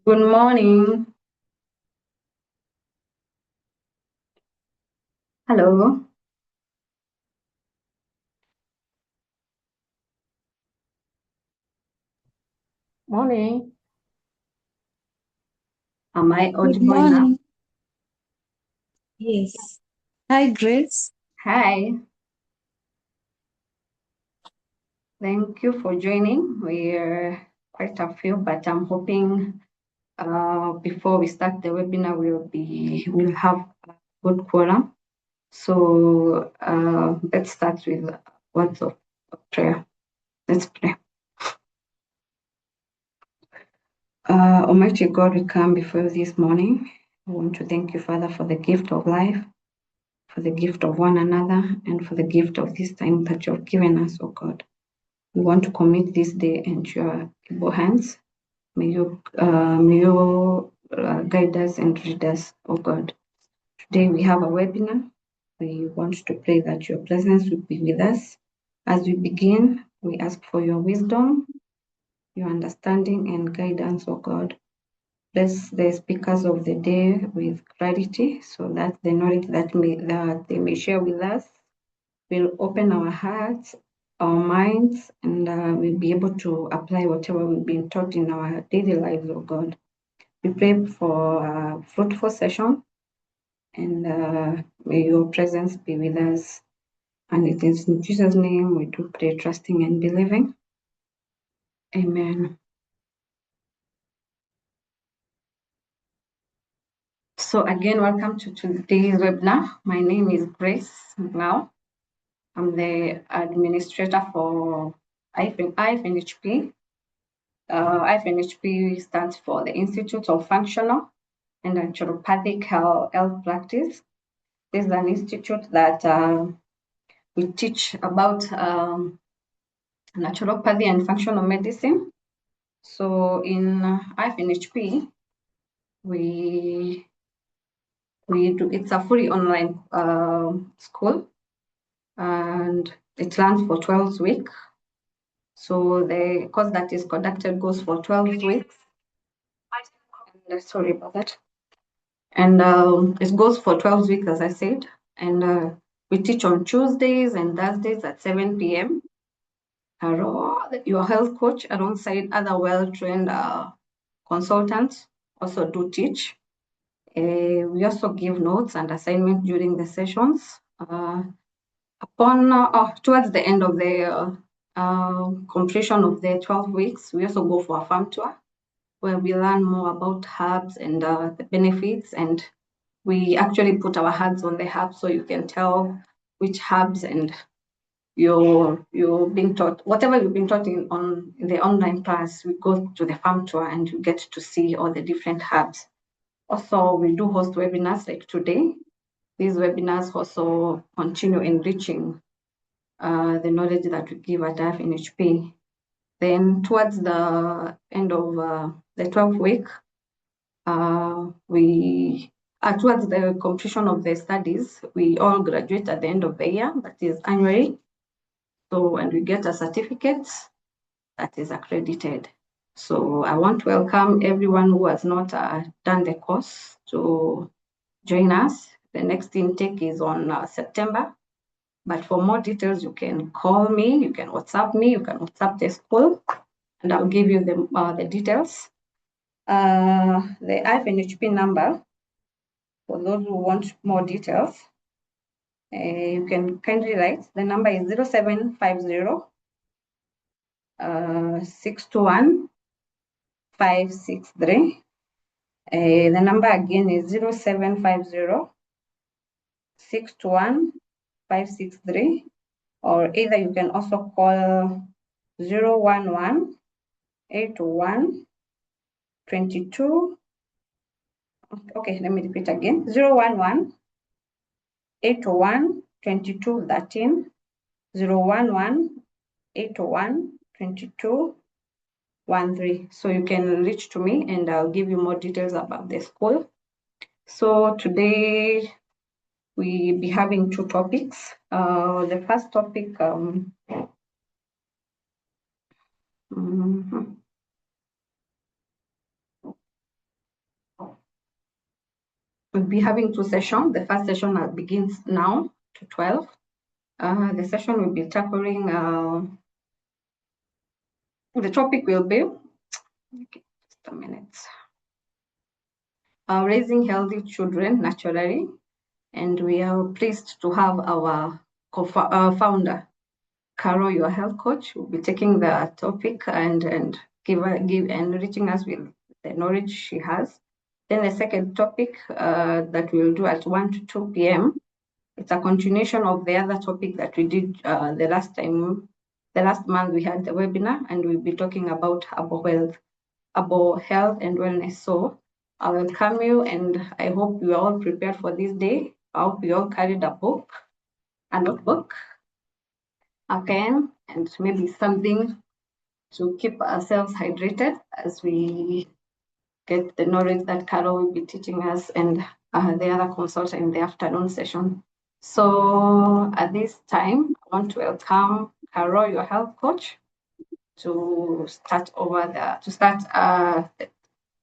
Good morning. Hello. Morning. Am I Good audible enough? morning. Yes. Hi, Grace. Hi. Thank you for joining. We're quite a few, but I'm hoping before we start the webinar, we'll have a good quorum. So let's start with words of prayer. Let's pray. Almighty God, we come before you this morning. I want to thank you, Father, for the gift of life, for the gift of one another, and for the gift of this time that you have given us, oh God. We want to commit this day into your able hands. May you guide us and lead us, oh God. Today we have a webinar. We want to pray that your presence will be with us. As we begin, we ask for your wisdom, your understanding, and guidance, oh God. Bless the speakers of the day with clarity so that the knowledge that they may share with us will open our hearts, our minds, and we'll be able to apply whatever we've been taught in our daily lives, oh God. We pray for a fruitful session, and may your presence be with us. And it is in Jesus' name we do pray, trusting and believing. Amen. So again, welcome to today's webinar. My name is Grace now. I'm the administrator for IFNHP. IFNHP stands for the Institute of Functional and Naturopathic Health Practice. This is an institute that we teach about naturopathy and functional medicine. So in IFNHP, we do, it's a fully online school, and it runs for 12 weeks. So the course that is conducted goes for 12 weeks. And, sorry about that. And it goes for 12 weeks, as I said. And we teach on Tuesdays and Thursdays at 7 p.m. Your health coach, alongside other well-trained consultants, also do teach. We also give notes and assignments during the sessions. Towards the end of the completion of the 12 weeks, we also go for a farm tour where we learn more about herbs and the benefits, and we actually put our hands on the herbs so you can tell which herbs and you're being taught whatever you've been taught in the online class. We go to the farm tour and you get to see all the different herbs. Also, we do host webinars like today. These webinars also continue enriching the knowledge that we give at IFNHP. Then towards the end of the 12th week, towards the completion of the studies, we all graduate at the end of the year, that is annually. So, and we get a certificate that is accredited. So I want to welcome everyone who has not done the course to join us. The next intake is on September. But for more details, you can call me, you can WhatsApp me, you can WhatsApp the school, and I'll give you the details. The IFNHP number, for those who want more details, you can kindly write. The number is 0750 621 563. The number again is 0750 621 563, or either you can also call 011 81 22. Okay, let me repeat again. 011 81 22 13. 011 81 22 13. So you can reach to me and I'll give you more details about the school. So today we'll be having two topics. The first topic, we'll be having 2 sessions. The first session begins now to 12. The session will be tackling, the topic will be, okay, just a minute, raising healthy children naturally. And we are pleased to have our founder, Carol, your health coach, will be taking the topic and enriching us with the knowledge she has. Then the second topic that we'll do at 1 to 2 p.m. It's a continuation of the other topic that we did the last month we had the webinar, and we'll be talking about about health and wellness. So I welcome you, and I hope you are all prepared for this day. I hope you all carried a notebook, a pen, and maybe something to keep ourselves hydrated as we get the knowledge that Carol will be teaching us, and the other consultant in the afternoon session. So at this time, I want to welcome Carol, your health coach, to start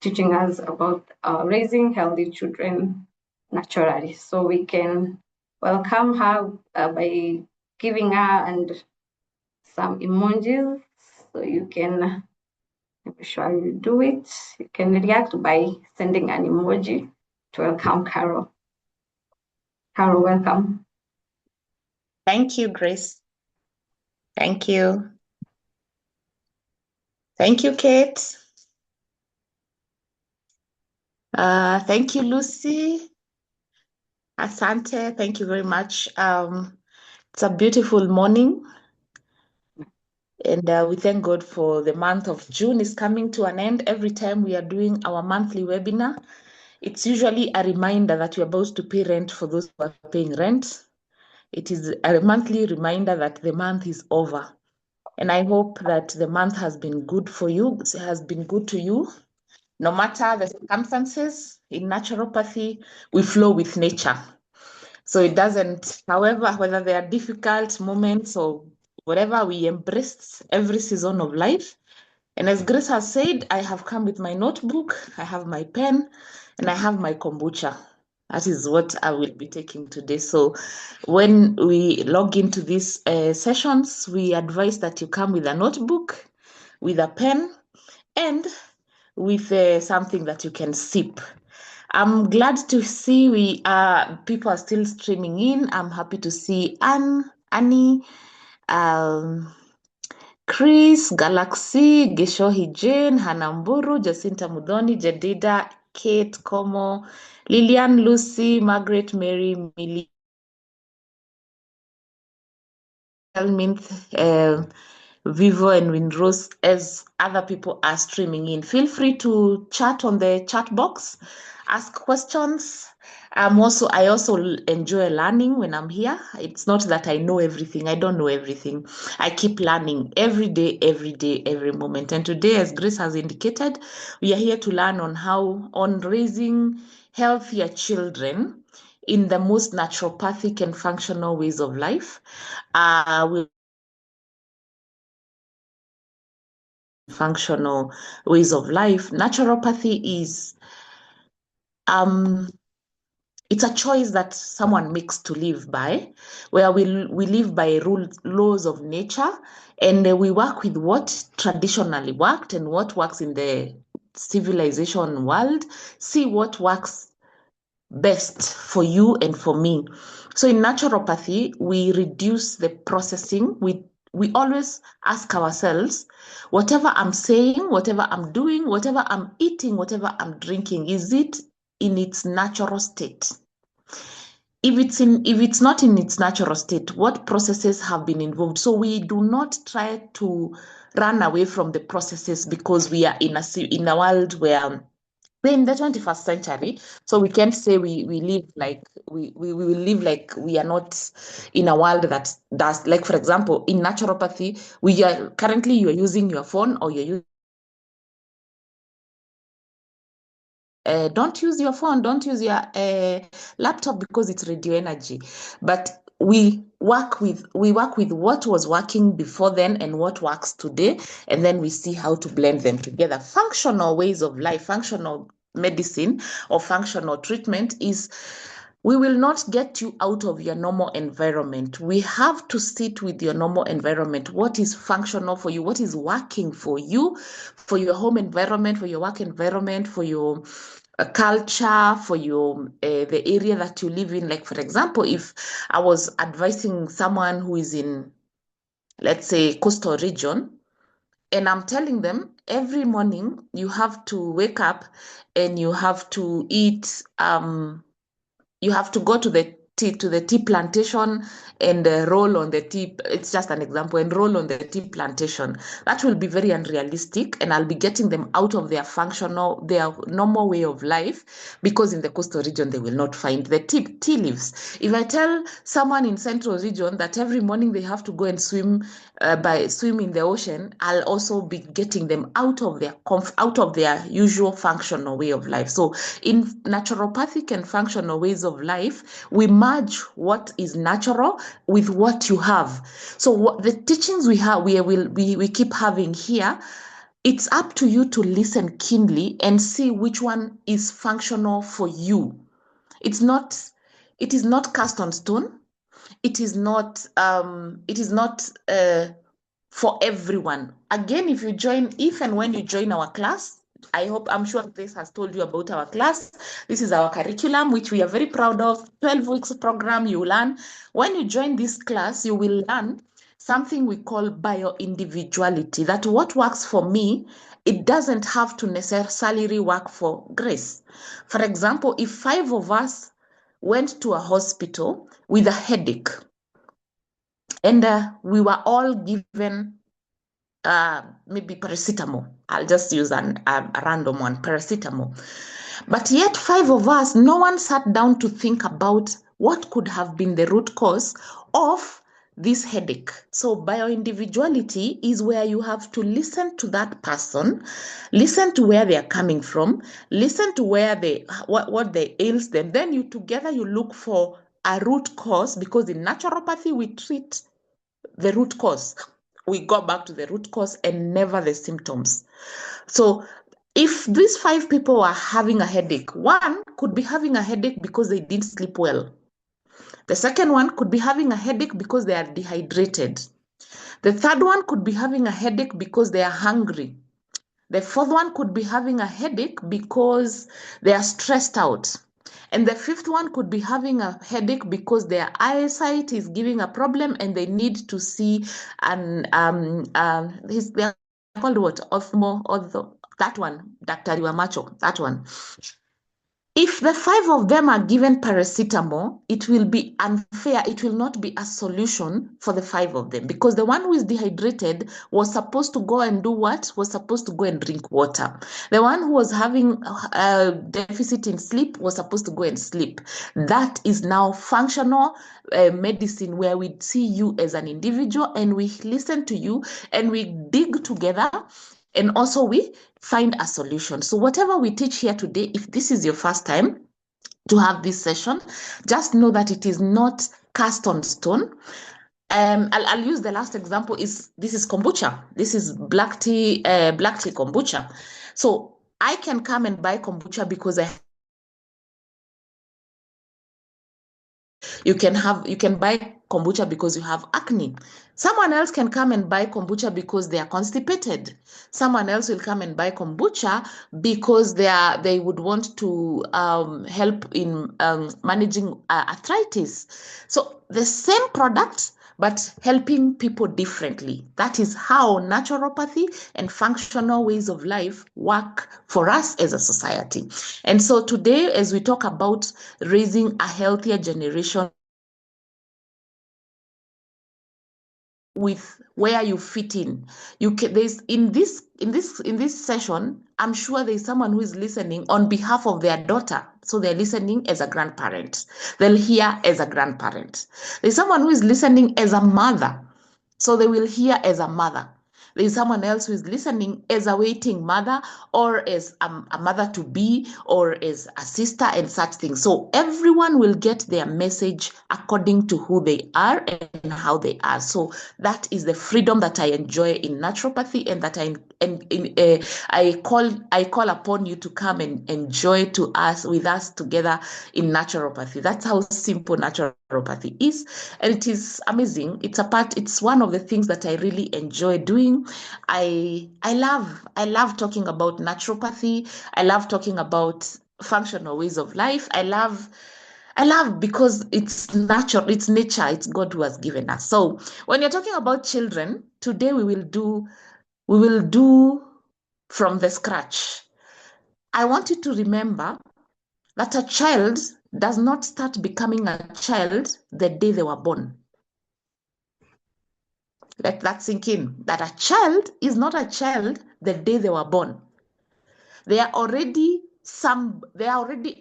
teaching us about raising healthy children naturally. So we can welcome her by giving her and some emojis. So you can, I'm sure you do it. You can react by sending an emoji to welcome Carol. Carol, welcome. Thank you, Grace. Thank you. Thank you, Kate. Thank you, Lucy. Asante, thank you very much. It's a beautiful morning, and we thank God for the month of June is coming to an end. Every time we are doing our monthly webinar, it's usually a reminder that we're about to pay rent for those who are paying rent. It is a monthly reminder that the month is over. And I hope that the month has been good for you, has been good to you. No matter the circumstances, in naturopathy, we flow with nature. So it doesn't, however, whether there are difficult moments or whatever, we embrace every season of life. And as Grace has said, I have come with my notebook, I have my pen, and I have my kombucha. That is what I will be taking today. So when we log into these sessions, we advise that you come with a notebook, with a pen, and with something that you can sip. I'm glad to see people are still streaming in. I'm happy to see Annie, Chris, Galaxy, Geshohi Jane, Hanamburu, Jacinta Mudhoni, Jedida, Kate, Como, Lillian, Lucy, Margaret, Mary, Millie, Minth, Vivo, and Windrose, as other people are streaming in. Feel free to chat on the chat box, ask questions. I also enjoy learning when I'm here. It's not that I know everything. I don't know everything. I keep learning every day, every moment. And today, as Grace has indicated, we are here to learn on raising healthier children in the most naturopathic and functional ways of life. Functional ways of life. Naturopathy is it's a choice that someone makes to live by, where we live by laws of nature, and we work with what traditionally worked and what works in the civilization world, see what works best for you and for me. So in naturopathy, we reduce the processing. We always ask ourselves, whatever I'm saying, whatever I'm doing, whatever I'm eating, whatever I'm drinking, is it in its natural state? If it's not in its natural state, what processes have been involved? So we do not try to run away from the processes because we are in a world where we're in the 21st century, so we can't say we live like we will live like we are not in a world that does, like, for example, in naturopathy, you're using your phone, or you're using don't use your phone, don't use your laptop because it's radio energy. But we work with what was working before then and what works today, and then we see how to blend them together. Functional ways of life, functional medicine or functional treatment is we will not get you out of your normal environment. We have to sit with your normal environment. What is functional for you? What is working for you, for your home environment, for your work environment, for your culture, for your the area that you live in. Like, for example, if I was advising someone who is in, let's say, coastal region, and I'm telling them every morning you have to wake up and you have to eat, you have to go to the tea plantation and roll on the tea. It's just an example, and roll on the tea plantation. That will be very unrealistic, and I'll be getting them out of their normal way of life, because in the coastal region they will not find the tea leaves. If I tell someone in central region that every morning they have to go and swim in the ocean, I'll also be getting them out of their usual functional way of life. So in naturopathic and functional ways of life, we merge what is natural with what you have. So what the teachings we have, we keep having here, it's up to you to listen keenly and see which one is functional for you. It is not cast on stone. It is not for everyone. Again, if and when you join our class, I'm sure Grace has told you about our class. This is our curriculum, which we are very proud of. 12 weeks program you learn. When you join this class, you will learn something we call bio-individuality, that what works for me, it doesn't have to necessarily work for Grace. For example, if 5 of us went to a hospital with a headache, and we were all given maybe paracetamol. I'll just use a random one, paracetamol. But yet 5 of us, no one sat down to think about what could have been the root cause of this headache. So bio-individuality is where you have to listen to that person, listen to where they are coming from, listen to what they ails them. Then you look for a root cause, because in naturopathy we treat the root cause. We go back to the root cause and never the symptoms. So if these 5 people are having a headache, one could be having a headache because they didn't sleep well. The second one could be having a headache because they are dehydrated. The third one could be having a headache because they are hungry. The fourth one could be having a headache because they are stressed out. And the fifth one could be having a headache because their eyesight is giving a problem and they need to see they're called what? That one, Dr. Iwamacho, that one. If the 5 of them are given paracetamol, it will be unfair. It will not be a solution for the 5 of them, because the one who is dehydrated was supposed to go and do what? Was supposed to go and drink water. The one who was having a deficit in sleep was supposed to go and sleep. That is now functional medicine, where we see you as an individual and we listen to you and we dig together. And also we find a solution. So whatever we teach here today, if this is your first time to have this session, just know that it is not cast on stone. I'll use the last example. This is kombucha. This is black tea kombucha. So I can come and buy kombucha because you can buy kombucha because you have acne. Someone else can come and buy kombucha because they are constipated. Someone else will come and buy kombucha because they would want to help in managing arthritis. So the same product, but helping people differently. That is how naturopathy and functional ways of life work for us as a society. And so today, as we talk about raising a healthier generation with where you fit in, there's in this session, I'm sure there's someone who is listening on behalf of their daughter. So they're listening as a grandparent. They'll hear as a grandparent. There's someone who is listening as a mother. So they will hear as a mother. there is someone else who is listening as a waiting mother, or as a mother to be, or as a sister, and such things. So everyone will get their message according to who they are and how they are. So that is the freedom that I enjoy in naturopathy, and that I call upon you to come and enjoy with us together in naturopathy. That's how simple naturopathy is, and it is amazing. It's one of the things that I really enjoy doing. I love talking about naturopathy. I love talking about functional ways of life. I love because it's natural, it's nature, it's God who has given us. So when you're talking about children, today we will do from the scratch. I want you to remember that a child does not start becoming a child the day they were born. Let that sink in, that a child is not a child the day they were born. They are already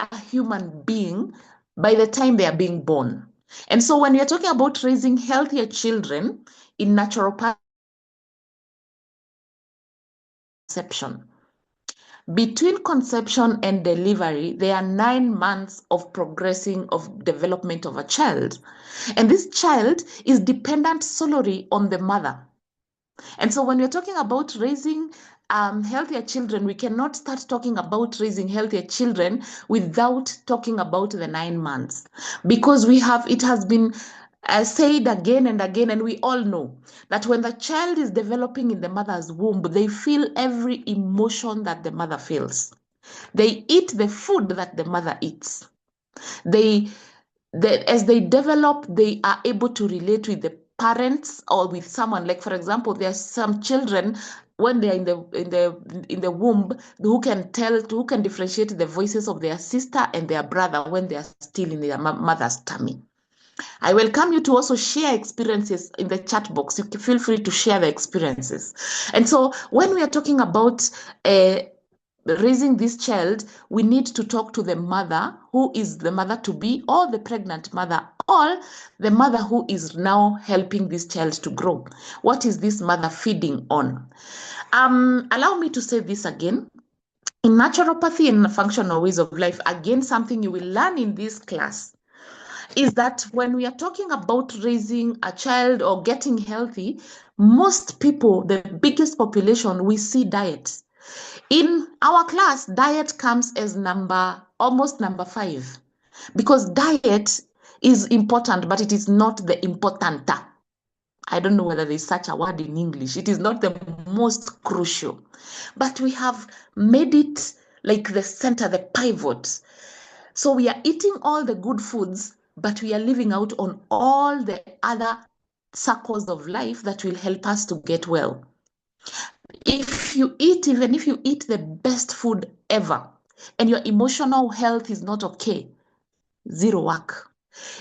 a human being by the time they are being born. And so when you're talking about raising healthier children in naturopathy, conception. Between conception and delivery, there are 9 months of progressing of development of a child. And this child is dependent solely on the mother. And so when we're talking about raising healthier children, we cannot start talking about raising healthier children without talking about the 9 months, because it has been said again and again, and we all know that when the child is developing in the mother's womb, they feel every emotion that the mother feels. They eat the food that the mother eats. As they develop, they are able to relate with the parents or with someone. Like, for example, there are some children when they are in the womb who can differentiate the voices of their sister and their brother when they are still in their mother's tummy. I welcome you to also share experiences in the chat box. You can feel free to share the experiences. And so when we are talking about raising this child, we need to talk to the mother, who is the mother to be, or the pregnant mother, or the mother who is now helping this child to grow. What is this mother feeding on? Allow me to say this again. In naturopathy and functional ways of life, again, something you will learn in this class is that when we are talking about raising a child or getting healthy, most people, the biggest population, we see diet. In our class, diet comes as almost number 5, because diet is important, but it is not the importanta. I don't know whether there's such a word in English. It is not the most crucial, but we have made it like the center, the pivot. So we are eating all the good foods, but we are leaving out on all the other circles of life that will help us to get well. Even if you eat the best food ever, and your emotional health is not okay, zero work.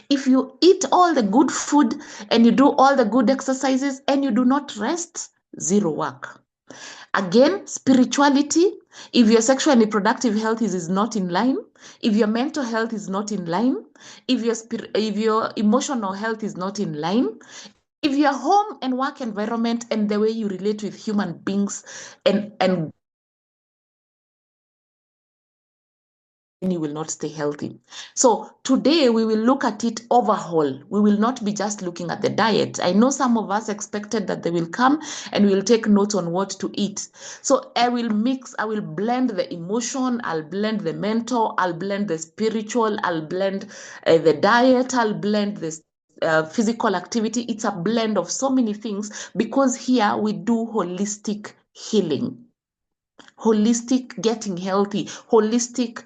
If you eat all the good food and you do all the good exercises and you do not rest, zero work. Again, spirituality, if your sexual and reproductive health is not in line, if your mental health is not in line, if your emotional health is not in line, if your home and work environment and the way you relate with human beings and you will not stay healthy. So today we will look at it overhaul. We will not be just looking at the diet. I know some of us expected that they will come and we'll take notes on what to eat. So I will blend the emotion, I'll blend the mental, I'll blend the spiritual, I'll blend the diet, I'll blend this physical activity. It's a blend of so many things, because here we do holistic healing. Holistic getting healthy, holistic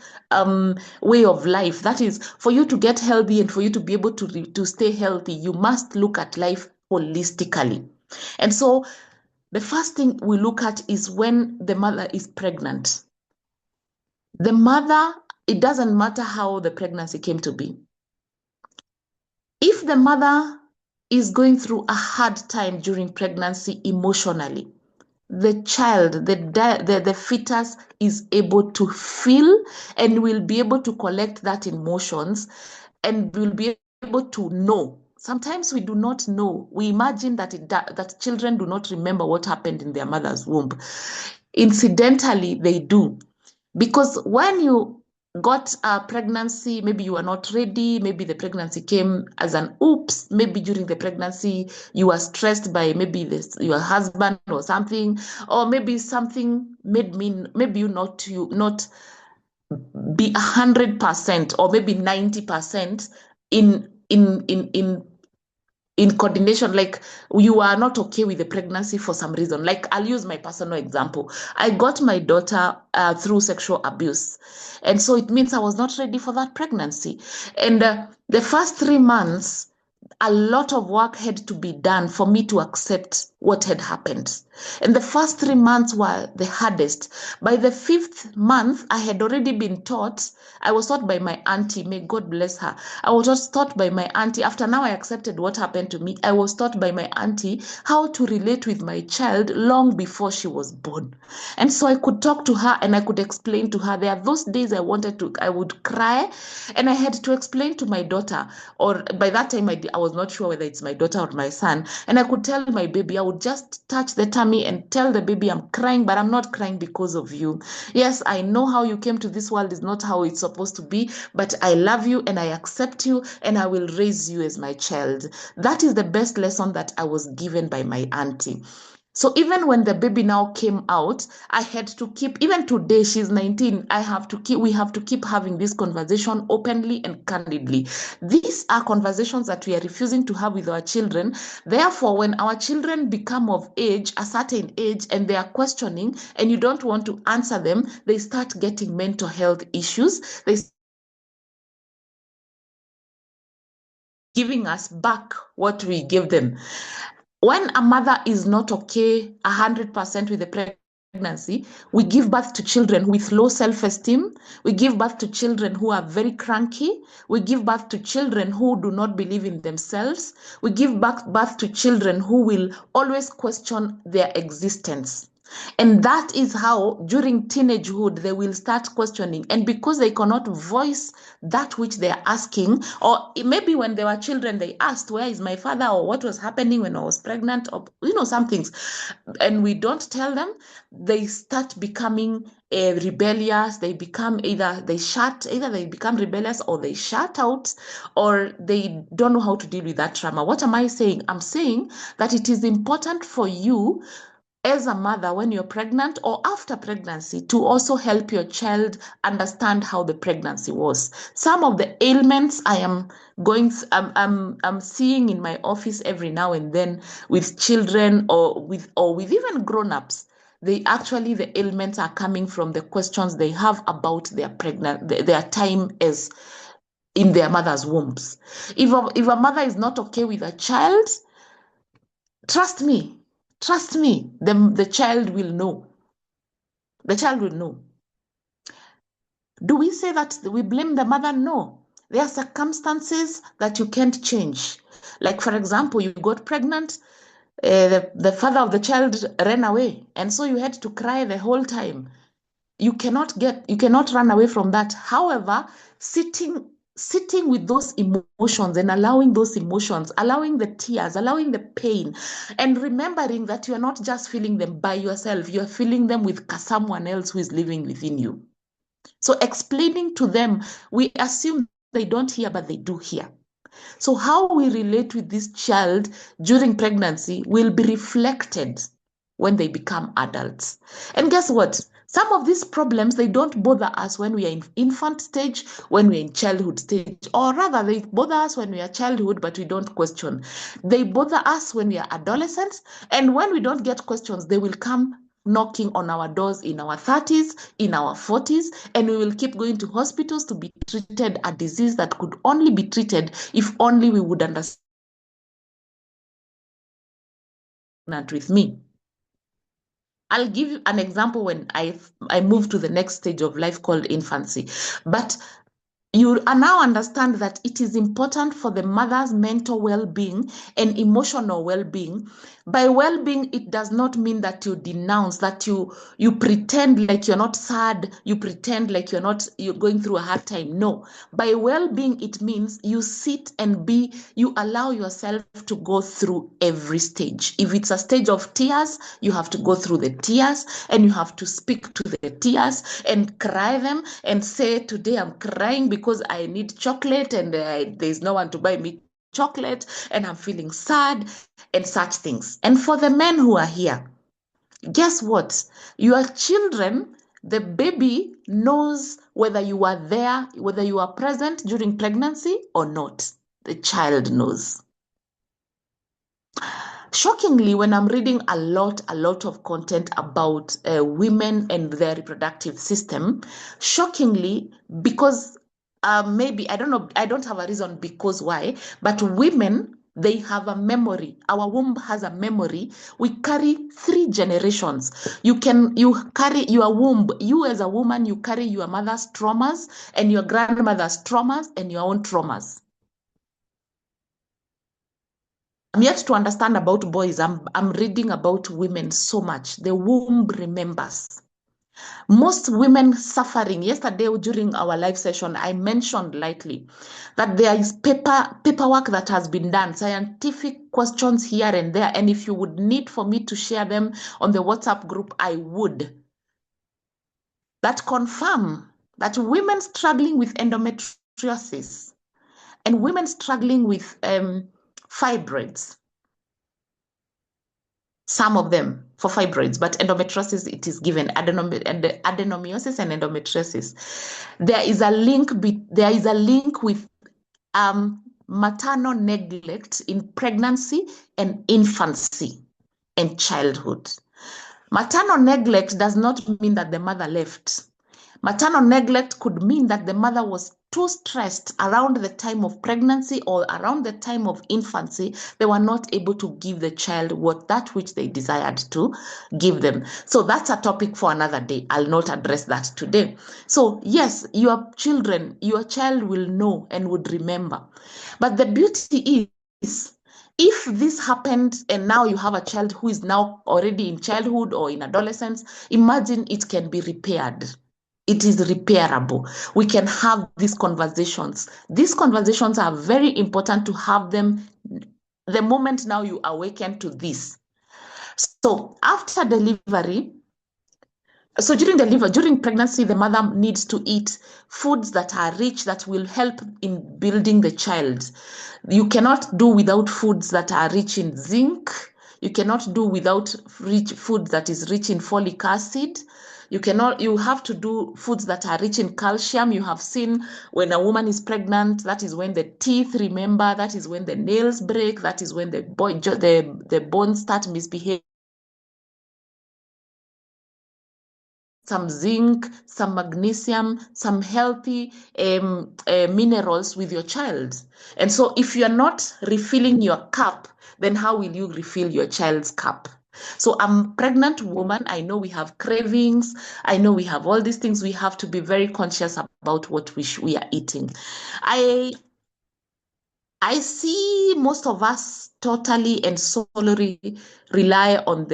way of life. That is, for you to get healthy and for you to be able to stay healthy, you must look at life holistically. And so the first thing we look at is when the mother is pregnant. The mother, it doesn't matter how the pregnancy came to be. If the mother is going through a hard time during pregnancy emotionally, the child, the fetus is able to feel and will be able to collect that emotions and will be able to know sometimes we do not know. We imagine that that children do not remember what happened in their mother's womb. Incidentally, they do. Because when you got a pregnancy, maybe you were not ready, maybe the pregnancy came as an oops, maybe during the pregnancy you were stressed by maybe your husband or something, or maybe something maybe you not be 100% or maybe 90% in coordination, like you are not okay with the pregnancy for some reason. Like, I'll use my personal example. I got my daughter through sexual abuse. And so it means I was not ready for that pregnancy. And the first 3 months, a lot of work had to be done for me to accept what had happened. And the first 3 months were the hardest. By the 5th month, I had already been taught. I was taught by my auntie, may God bless her. I was just taught by my auntie. After now I accepted what happened to me, I was taught by my auntie how to relate with my child long before she was born. And so I could talk to her and I could explain to her. There are those days I would cry, and I had to explain to my daughter, or by that time I was not sure whether it's my daughter or my son. And I could tell my baby, I would just touch the tummy and tell the baby, I'm crying, but I'm not crying because of you. Yes, I know how you came to this world is not how it's supposed to be, but I love you and I accept you and I will raise you as my child. That is the best lesson that I was given by my auntie. So even when the baby now came out, I had to keep, even today, she's 19, we have to keep having this conversation openly and candidly. These are conversations that we are refusing to have with our children. Therefore, when our children become of age, a certain age, and they are questioning, and you don't want to answer them, they start getting mental health issues. They giving us back what we give them. When a mother is not okay 100% with the pregnancy, we give birth to children with low self-esteem. We give birth to children who are very cranky. We give birth to children who do not believe in themselves. We give birth to children who will always question their existence. And that is how, during teenagehood, they will start questioning. And because they cannot voice that which they are asking, or maybe when they were children, they asked, where is my father? Or what was happening when I was pregnant? Or, some things. And we don't tell them, they start becoming rebellious. They become either they become rebellious, or they shut out, or they don't know how to deal with that trauma. What am I saying? I'm saying that it is important for you as a mother, when you're pregnant or after pregnancy, to also help your child understand how the pregnancy was. Some of the ailments I'm seeing in my office every now and then with children or with even grown-ups, the ailments are coming from the questions they have about their time as in their mother's wombs. If a mother is not okay with a child, trust me, the child will know. The child will know. Do we say that we blame the mother? No. There are circumstances that you can't change. Like, for example, you got pregnant, the father of the child ran away, and so you had to cry the whole time. You cannot run away from that. However, sitting with those emotions and allowing those emotions, allowing the tears, allowing the pain, and remembering that you are not just feeling them by yourself, you are feeling them with someone else who is living within you. So explaining to them, we assume they don't hear, but they do hear. So how we relate with this child during pregnancy will be reflected when they become adults. And guess what? Some of these problems, they don't bother us when we are in infant stage, when we're in childhood stage, or rather they bother us when we are childhood, but we don't question. They bother us when we are adolescents, and when we don't get questions, they will come knocking on our doors in our 30s, in our 40s, and we will keep going to hospitals to be treated a disease that could only be treated if only we would understand with me. I'll give you an example when I moved to the next stage of life called infancy. But you now understand that it is important for the mother's mental well-being and emotional well-being. By well-being, it does not mean that you denounce, that you pretend like you're not sad, you pretend like you're going through a hard time. No. By well-being, it means you sit and you allow yourself to go through every stage. If it's a stage of tears, you have to go through the tears, and you have to speak to the tears and cry them and say, today I'm crying because I need chocolate and there's no one to buy me chocolate and I'm feeling sad and such things. And for the men who are here, guess what? Your children, the baby knows whether you are there, whether you are present during pregnancy or not. The child knows. Shockingly, when I'm reading a lot of content about women and their reproductive system, shockingly, because maybe, I don't know, I don't have a reason because why, but women, they have a memory. Our womb has a memory. We carry 3 generations. You carry your womb. You as a woman, you carry your mother's traumas and your grandmother's traumas and your own traumas. I'm yet to understand about boys. I'm reading about women so much. The womb remembers. Most women suffering. Yesterday during our live session, I mentioned lightly that there is paperwork that has been done, scientific questions here and there. And if you would need for me to share them on the WhatsApp group, I would. That confirm that women struggling with endometriosis and women struggling with fibroids, some of them for fibroids, but endometriosis, it is given adenomyosis and endometriosis. There is a link with maternal neglect in pregnancy and infancy and childhood. Maternal neglect does not mean that the mother left. Maternal neglect could mean that the mother was too stressed around the time of pregnancy or around the time of infancy. They were not able to give the child that which they desired to give them. So that's a topic for another day. I'll not address that today. So yes, your child will know and would remember. But the beauty is, if this happened and now you have a child who is now already in childhood or in adolescence, imagine it can be repaired. It is repairable. We can have these conversations. These conversations are very important to have them the moment now you awaken to this. So after delivery, during pregnancy, the mother needs to eat foods that are rich, that will help in building the child. You cannot do without foods that are rich in zinc. You cannot do without foods that is rich in folic acid. You have to do foods that are rich in calcium. You have seen when a woman is pregnant, that is when the teeth remember, that is when the nails break, that is when the bones start misbehaving. Some zinc, some magnesium, some healthy minerals with your child. And so if you're not refilling your cup, then how will you refill your child's cup? So I'm a pregnant woman. I know we have cravings. I know we have all these things. We have to be very conscious about what we are eating. I see most of us totally and solely rely on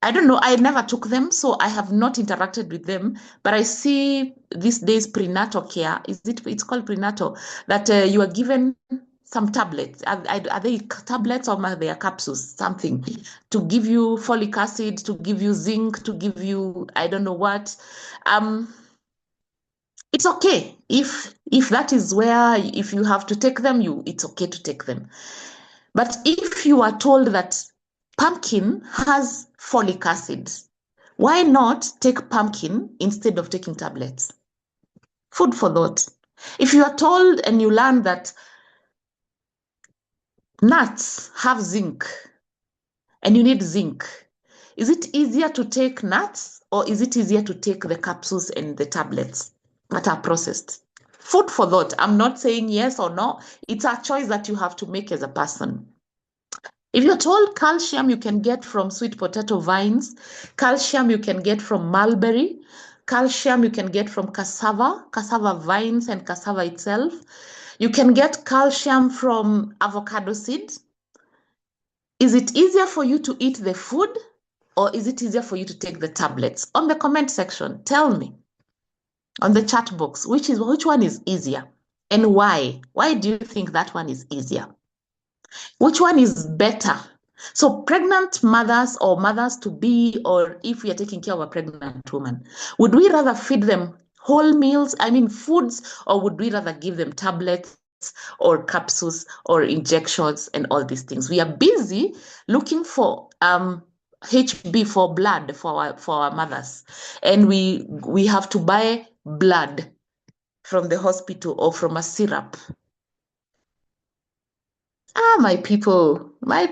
I don't know, I never took them, so I have not interacted with them, but I see these days prenatal care, it's called prenatal, that you are given some tablets. Are they tablets or are they capsules, something, to give you folic acid, to give you zinc, to give you, I don't know what. It's okay. If that is where, if you have to take them, it's okay to take them. But if you are told that pumpkin has folic acid, why not take pumpkin instead of taking tablets? Food for thought. If you are told and you learn that nuts have zinc and you need zinc, is it easier to take nuts or is it easier to take the capsules and the tablets that are processed? Food for thought. I'm not saying yes or no. It's a choice that you have to make as a person. If you're told calcium you can get from sweet potato vines, calcium you can get from mulberry, Calcium you can get from cassava vines and cassava itself. You can get calcium from avocado seeds. Is it easier for you to eat the food, or is it easier for you to take the tablets? On the comment section, tell me on the chat box, which one is easier and why? Why do you think that one is easier? Which one is better? So pregnant mothers or mothers to be, or if we are taking care of a pregnant woman, would we rather feed them whole meals, foods, or would we rather give them tablets or capsules or injections and all these things? We are busy looking for HB for blood for our mothers, and we have to buy blood from the hospital or from a syrup. My people, why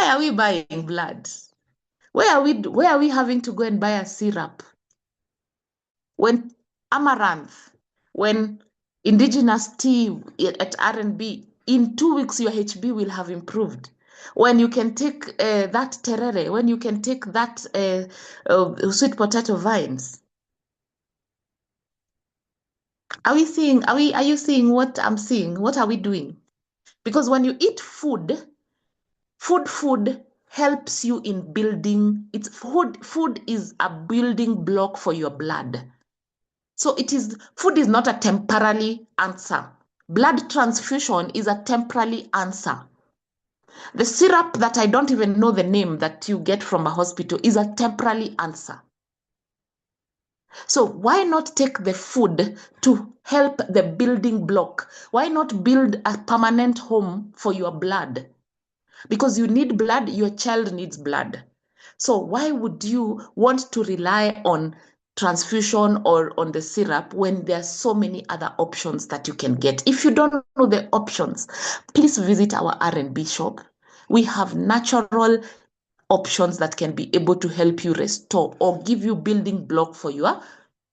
are we buying blood? Where are we having to go and buy a syrup? When amaranth, when indigenous tea at R&B, in 2 weeks your HB will have improved. When you can take that terere, when you can take that sweet potato vines. Are you seeing what I'm seeing? What are we doing? Because when you eat food helps you in building. Food is a building block for your blood. So food is not a temporary answer. Blood transfusion is a temporary answer. The syrup that I don't even know the name that you get from a hospital is a temporary answer. So why not take the food to help the building block? Why not build a permanent home for your blood? Because you need blood, your child needs blood. So why would you want to rely on transfusion or on the syrup when there are so many other options that you can get? If you don't know the options, please visit our R&B shop. We have natural options that can be able to help you restore or give you building block for your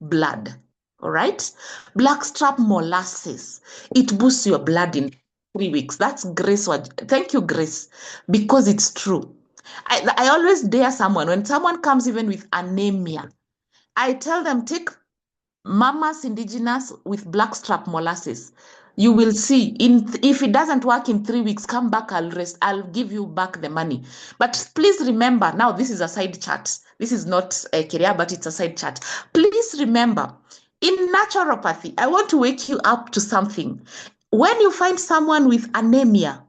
blood. All right? Blackstrap molasses. It boosts your blood in 3 weeks. That's Grace. Thank you, Grace, because it's true. I always dare someone, when someone comes even with anemia, I tell them, take Mama's Indigenous with blackstrap molasses. You will see, if it doesn't work in 3 weeks, come back, I'll give you back the money. But please remember, now this is a side chat. This is not a career, but it's a side chat. Please remember, in naturopathy, I want to wake you up to something. When you find someone with anemia,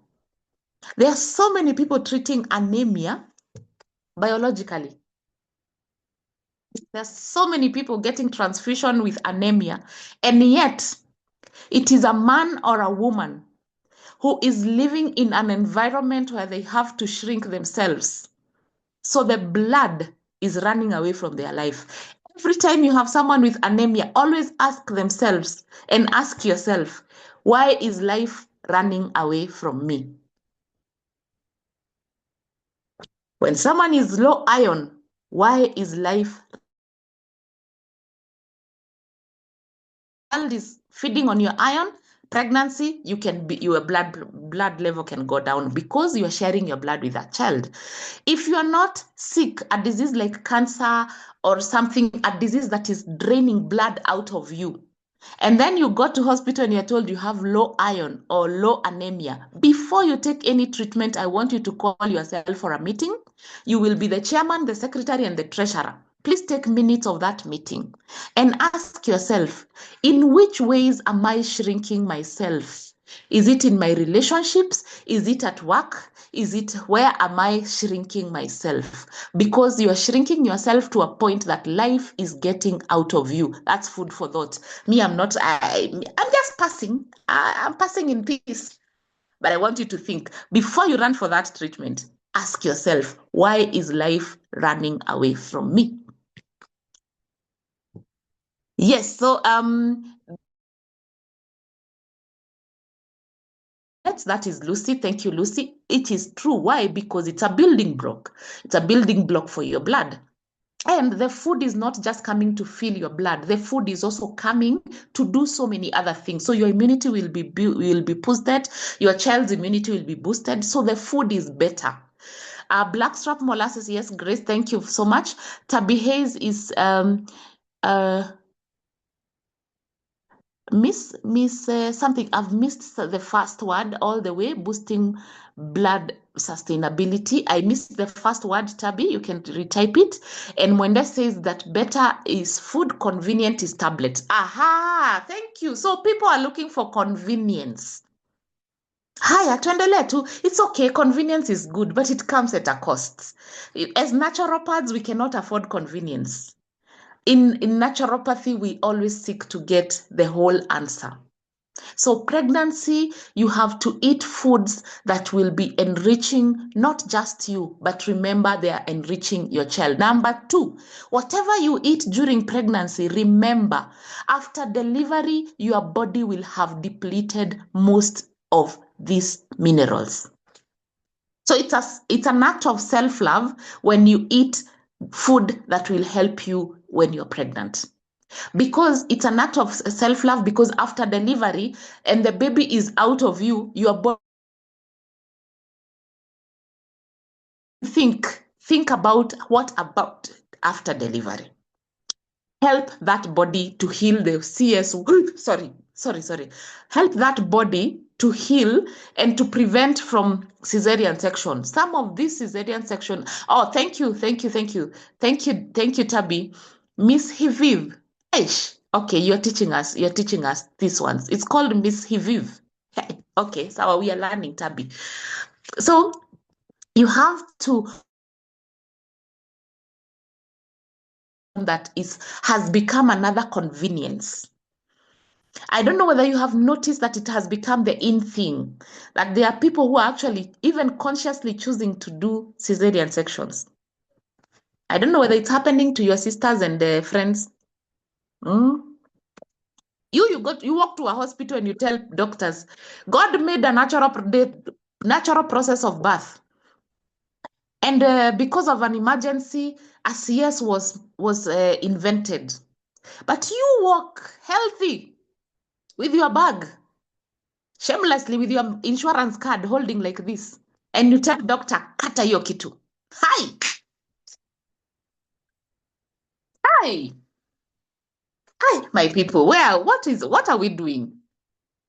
there are so many people treating anemia biologically. There's so many people getting transfusion with anemia, and yet it is a man or a woman who is living in an environment where they have to shrink themselves. So the blood is running away from their life. Every time you have someone with anemia, always ask themselves and ask yourself, why is life running away from me? When someone is low iron, why is life? Child is feeding on your iron, pregnancy, your blood level can go down because you are sharing your blood with that child. If you are not sick, a disease like cancer or something, a disease that is draining blood out of you, and then you go to hospital and you're told you have low iron or low anemia, before you take any treatment, I want you to call yourself for a meeting. You will be the chairman, the secretary, and the treasurer. Please take minutes of that meeting and ask yourself, in which ways am I shrinking myself? Is it in my relationships? Is it at work? Where am I shrinking myself? Because you are shrinking yourself to a point that life is getting out of you. That's food for thought. Me, I'm just passing. I'm passing in peace. But I want you to think, before you run for that treatment, ask yourself, why is life running away from me? Yes, so that is Lucy. Thank you, Lucy. It is true. Why? Because it's a building block. It's a building block for your blood. And the food is not just coming to fill your blood. The food is also coming to do so many other things. So your immunity will be boosted. Your child's immunity will be boosted. So the food is better. Blackstrap molasses, yes, Grace, thank you so much. Tabby Hayes is miss something. I've missed the first word all the way. Boosting blood sustainability. I missed the first word, Tabby. You can retype it. And Mwenda says that better is food, convenient is tablet. Aha, thank you. So people are looking for convenience. Haya, tuendelee tu. It's okay, convenience is good, but it comes at a cost. As naturopaths, we cannot afford convenience. In naturopathy, we always seek to get the whole answer. So pregnancy, you have to eat foods that will be enriching not just you, but remember they are enriching your child. Number 2, whatever you eat during pregnancy, remember after delivery, your body will have depleted most of these minerals. So it's an act of self-love when you eat food that will help you when you're pregnant. Because it's an act of self-love, because after delivery and the baby is out of you, your body think about what about after delivery. Help that body to heal the CS. Sorry. Help that body to heal and to prevent from cesarean section. Some of this cesarean section. Oh, thank you, Tabby. Miss Hiviv. Okay, you're teaching us these ones. It's called Miss Hiviv. Okay, so we are learning, Tabby. So you have to has become another convenience. I don't know whether you have noticed that it has become the in thing, that there are people who are actually even consciously choosing to do cesarean sections. I don't know whether it's happening to your sisters and friends. You walk to a hospital and you tell doctors, God made a natural process of birth. And because of an emergency, a CS was invented. But you walk healthy with your bag, shamelessly with your insurance card holding like this, and you tell doctor, kata hiyo kitu. Hi, my people. What are we doing?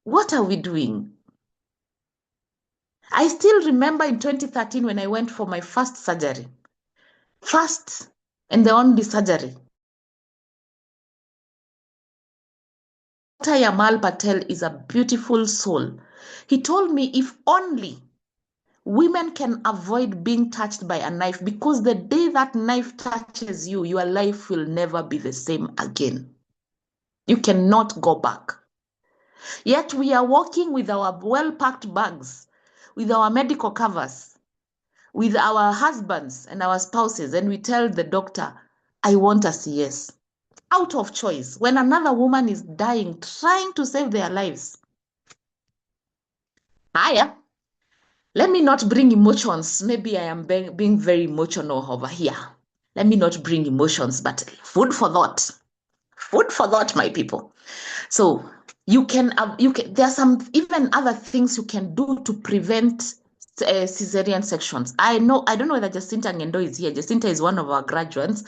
What are we doing? I still remember in 2013 when I went for my first surgery. First and the only surgery. Dr. Yamal Patel is a beautiful soul. He told me if only women can avoid being touched by a knife, because the day that knife touches you, your life will never be the same again. You cannot go back. Yet we are walking with our well-packed bags, with our medical covers, with our husbands and our spouses, and we tell the doctor, I want a CS. Out of choice, when another woman is dying, trying to save their lives. Hiya. Let me not bring emotions. Maybe I am being very emotional over here. Let me not bring emotions, but food for thought. Food for thought, my people. So you can there are some even other things you can do to prevent cesarean sections. I don't know whether Jacinta Ngendo is here. Jacinta is one of our graduates.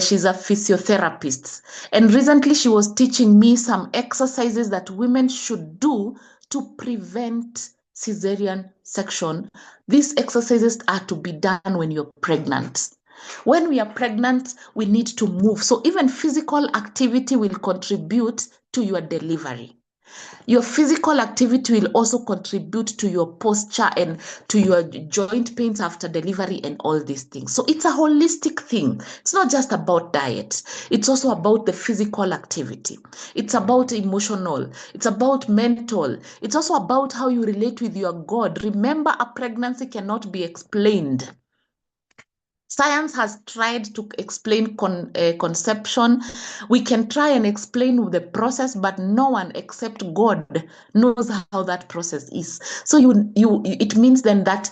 She's a physiotherapist. And recently she was teaching me some exercises that women should do to prevent cesarean section. These exercises are to be done when you're pregnant. When we are pregnant, we need to move. So even physical activity will contribute to your delivery. Your physical activity will also contribute to your posture and to your joint pains after delivery and all these things. So it's a holistic thing. It's not just about diet. It's also about the physical activity. It's about emotional. It's about mental. It's also about how you relate with your God. Remember, a pregnancy cannot be explained. Science has tried to explain conception. We can try and explain the process, but no one except God knows how that process is. So it means then that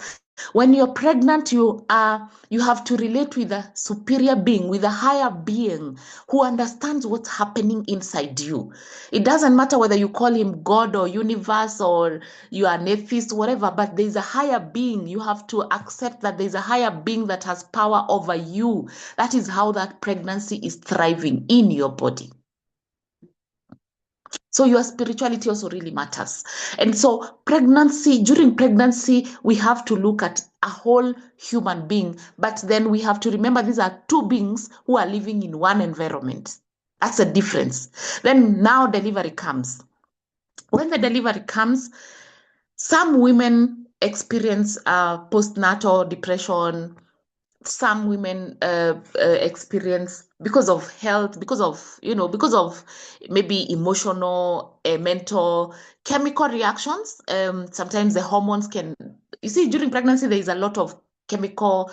When you're pregnant, you have to relate with a superior being, with a higher being who understands what's happening inside you. It doesn't matter whether you call him God or universe or you are an atheist, whatever, but there's a higher being. You have to accept that there's a higher being that has power over you. That is how that pregnancy is thriving in your body. So your spirituality also really matters. And so during pregnancy, we have to look at a whole human being, but then we have to remember these are two beings who are living in one environment. That's a difference. Then now delivery comes. When the delivery comes, some women experience postnatal depression. Some women experience because of health, because of maybe emotional, mental, chemical reactions. Sometimes the hormones can, you see, during pregnancy, there is a lot of chemical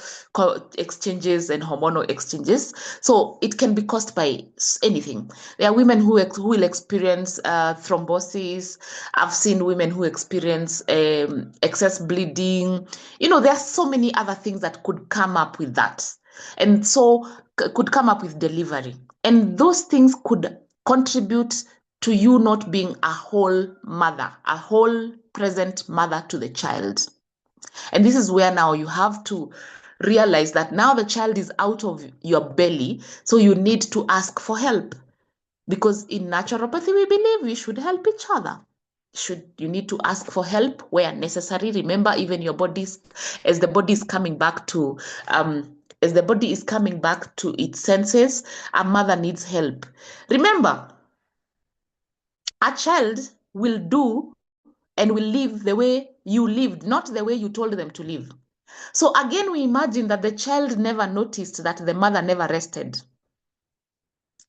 exchanges and hormonal exchanges. So it can be caused by anything. There are women who will experience thrombosis. I've seen women who experience excess bleeding. There are so many other things that could come up with that. And so could come up with delivery. And those things could contribute to you not being a whole mother, a whole present mother to the child. And this is where now you have to realize that now the child is out of your belly, so you need to ask for help. Because in naturopathy, we believe we should help each other. You need to ask for help where necessary. Remember, even your bodies, as the body is coming back to its senses, a mother needs help. Remember, a child will do and will live the way you lived, not the way you told them to live. So again, we imagine that the child never noticed that the mother never rested.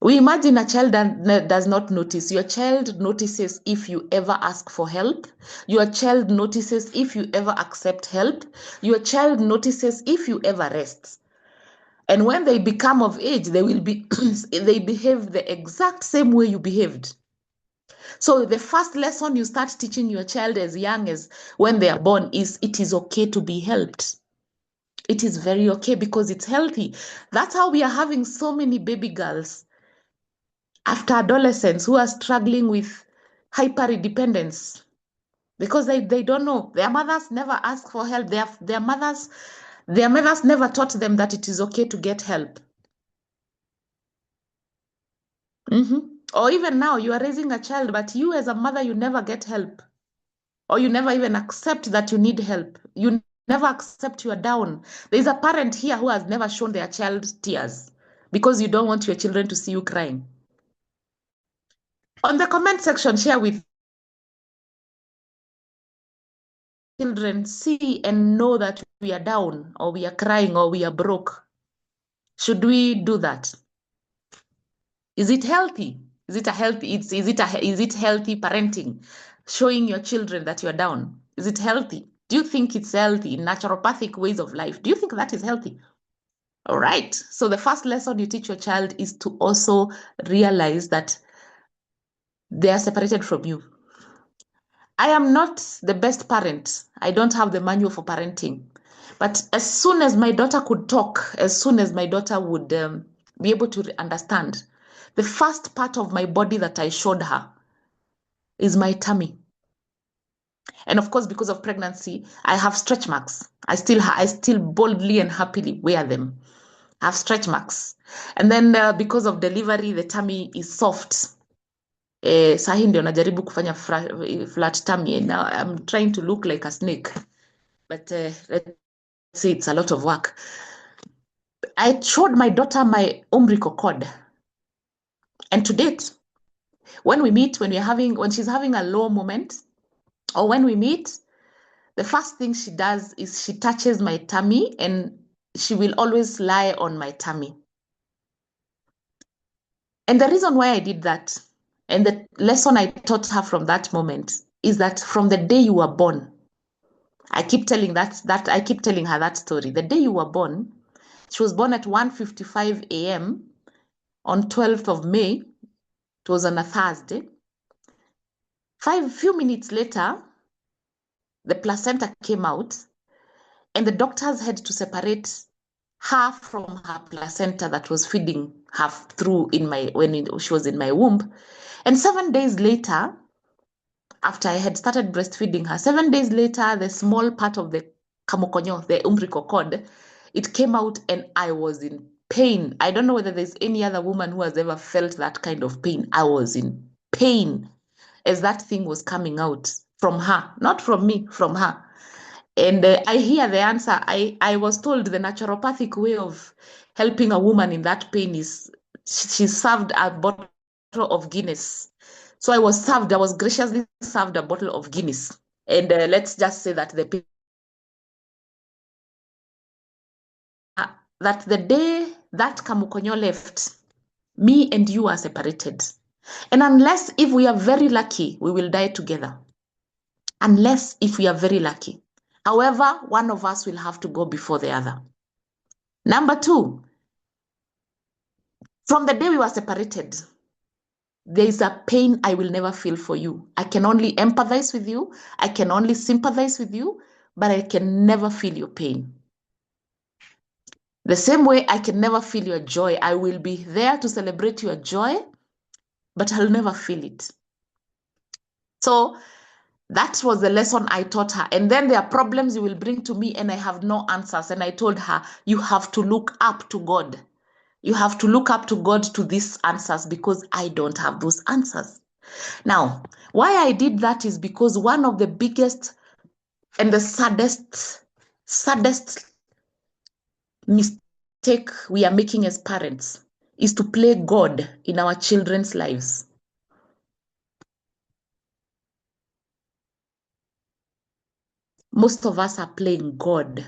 We imagine a child that does not notice. Your child notices if you ever ask for help. Your child notices if you ever accept help. Your child notices if you ever rest. And when they become of age, they behave the exact same way you behaved. So the first lesson you start teaching your child as young as when they are born is it is okay to be helped. It is very okay because it's healthy. That's how we are having so many baby girls after adolescence who are struggling with hyper-independence because they don't know. Their mothers never ask for help. Their mothers never taught them that it is okay to get help. Or even now, you are raising a child, but you as a mother, you never get help. Or you never even accept that you need help. You never accept you are down. There's a parent here who has never shown their child tears because you don't want your children to see you crying. On the comment section, share with children, see and know that we are down or we are crying or we are broke. Should we do that? Is it healthy? Is it healthy parenting? Showing your children that you're down. Is it healthy? Do you think it's healthy? Naturopathic ways of life. Do you think that is healthy? All right. So the first lesson you teach your child is to also realize that they are separated from you. I am not the best parent. I don't have the manual for parenting. But as soon as my daughter could talk, as soon as my daughter would be able to understand, the first part of my body that I showed her is my tummy. And of course, because of pregnancy, I have stretch marks. I still boldly and happily wear them. I have stretch marks. And then because of delivery, the tummy is soft. Sahi ndio najaribu kufanya flat tummy. Now I'm trying to look like a snake. But let's say it's a lot of work. I showed my daughter my umbilical cord. And to date, when we meet, when she's having a low moment, or when we meet, the first thing she does is she touches my tummy and she will always lie on my tummy. And the reason why I did that, and the lesson I taught her from that moment, is that from the day you were born, I keep telling her that story. The day you were born, she was born at 1:55 a.m. on 12th of May. It was on a Thursday. Few minutes later, the placenta came out. and the doctors had to separate her from her placenta that was feeding her through she was in my womb. And 7 days later, after I had started breastfeeding her, 7 days later, the small part of the kamokonyo, the umbilical cord, it came out and I was in pain. I don't know whether there's any other woman who has ever felt that kind of pain. I was in pain as that thing was coming out from her, not from me, from her. And I hear the answer. I was told the naturopathic way of helping a woman in that pain is she served a bottle of Guinness. So I was graciously served a bottle of Guinness. And let's just say that that the day that Kamukonyo left, me and you are separated. And unless if we are very lucky, we will die together. Unless if we are very lucky. However, one of us will have to go before the other. Number 2, from the day we were separated, there is a pain I will never feel for you. I can only empathize with you. I can only sympathize with you, but I can never feel your pain. The same way I can never feel your joy. I will be there to celebrate your joy, but I'll never feel it. So that was the lesson I taught her. And then there are problems you will bring to me and I have no answers. And I told her, you have to look up to God. You have to look up to God to these answers because I don't have those answers. Now, why I did that is because one of the biggest and the saddest mistake we are making as parents is to play God in our children's lives. Most of us are playing God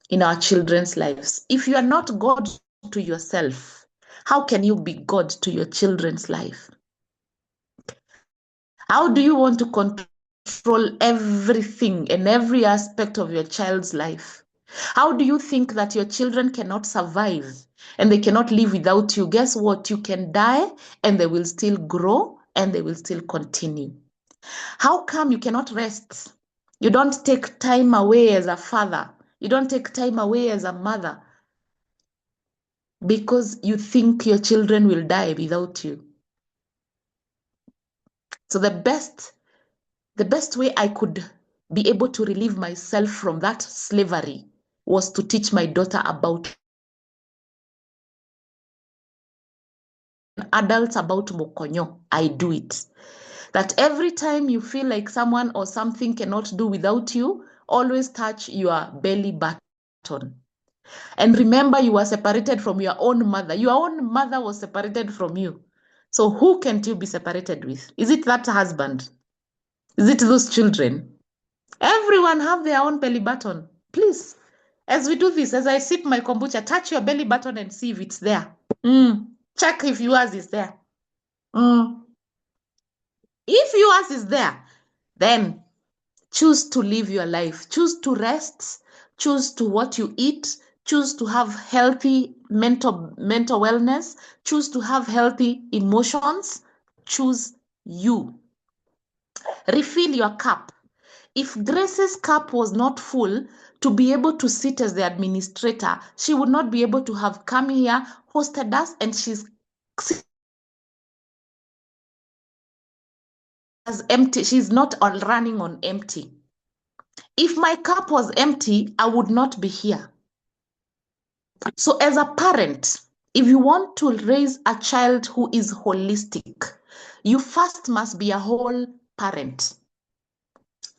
in our children's lives. If you are not God to yourself, how can you be God to your children's life? How do you want to control everything and every aspect of your child's life? How do you think that your children cannot survive and they cannot live without you? Guess what? You can die and they will still grow and they will still continue. How come you cannot rest? You don't take time away as a father. You don't take time away as a mother because you think your children will die without you. So the best way I could be able to relieve myself from that slavery was to teach my daughter about adults about Mokonyo. I do it. That every time you feel like someone or something cannot do without you, always touch your belly button. And remember, you were separated from your own mother. Your own mother was separated from you. So who can't you be separated with? Is it that husband? Is it those children? Everyone have their own belly button. Please, as we do this, as I sip my kombucha, touch your belly button and see if it's there. Check if yours is there. If yours is there, then choose to live your life. Choose to rest. Choose to what you eat. Choose to have healthy mental wellness. Choose to have healthy emotions. Choose you. Refill your cup. If Grace's cup was not full to be able to sit as the administrator, she would not be able to have come here, hosted us, and she's as empty. She's not running on empty. If my cup was empty, I would not be here. So as a parent, if you want to raise a child who is holistic, you first must be a whole parent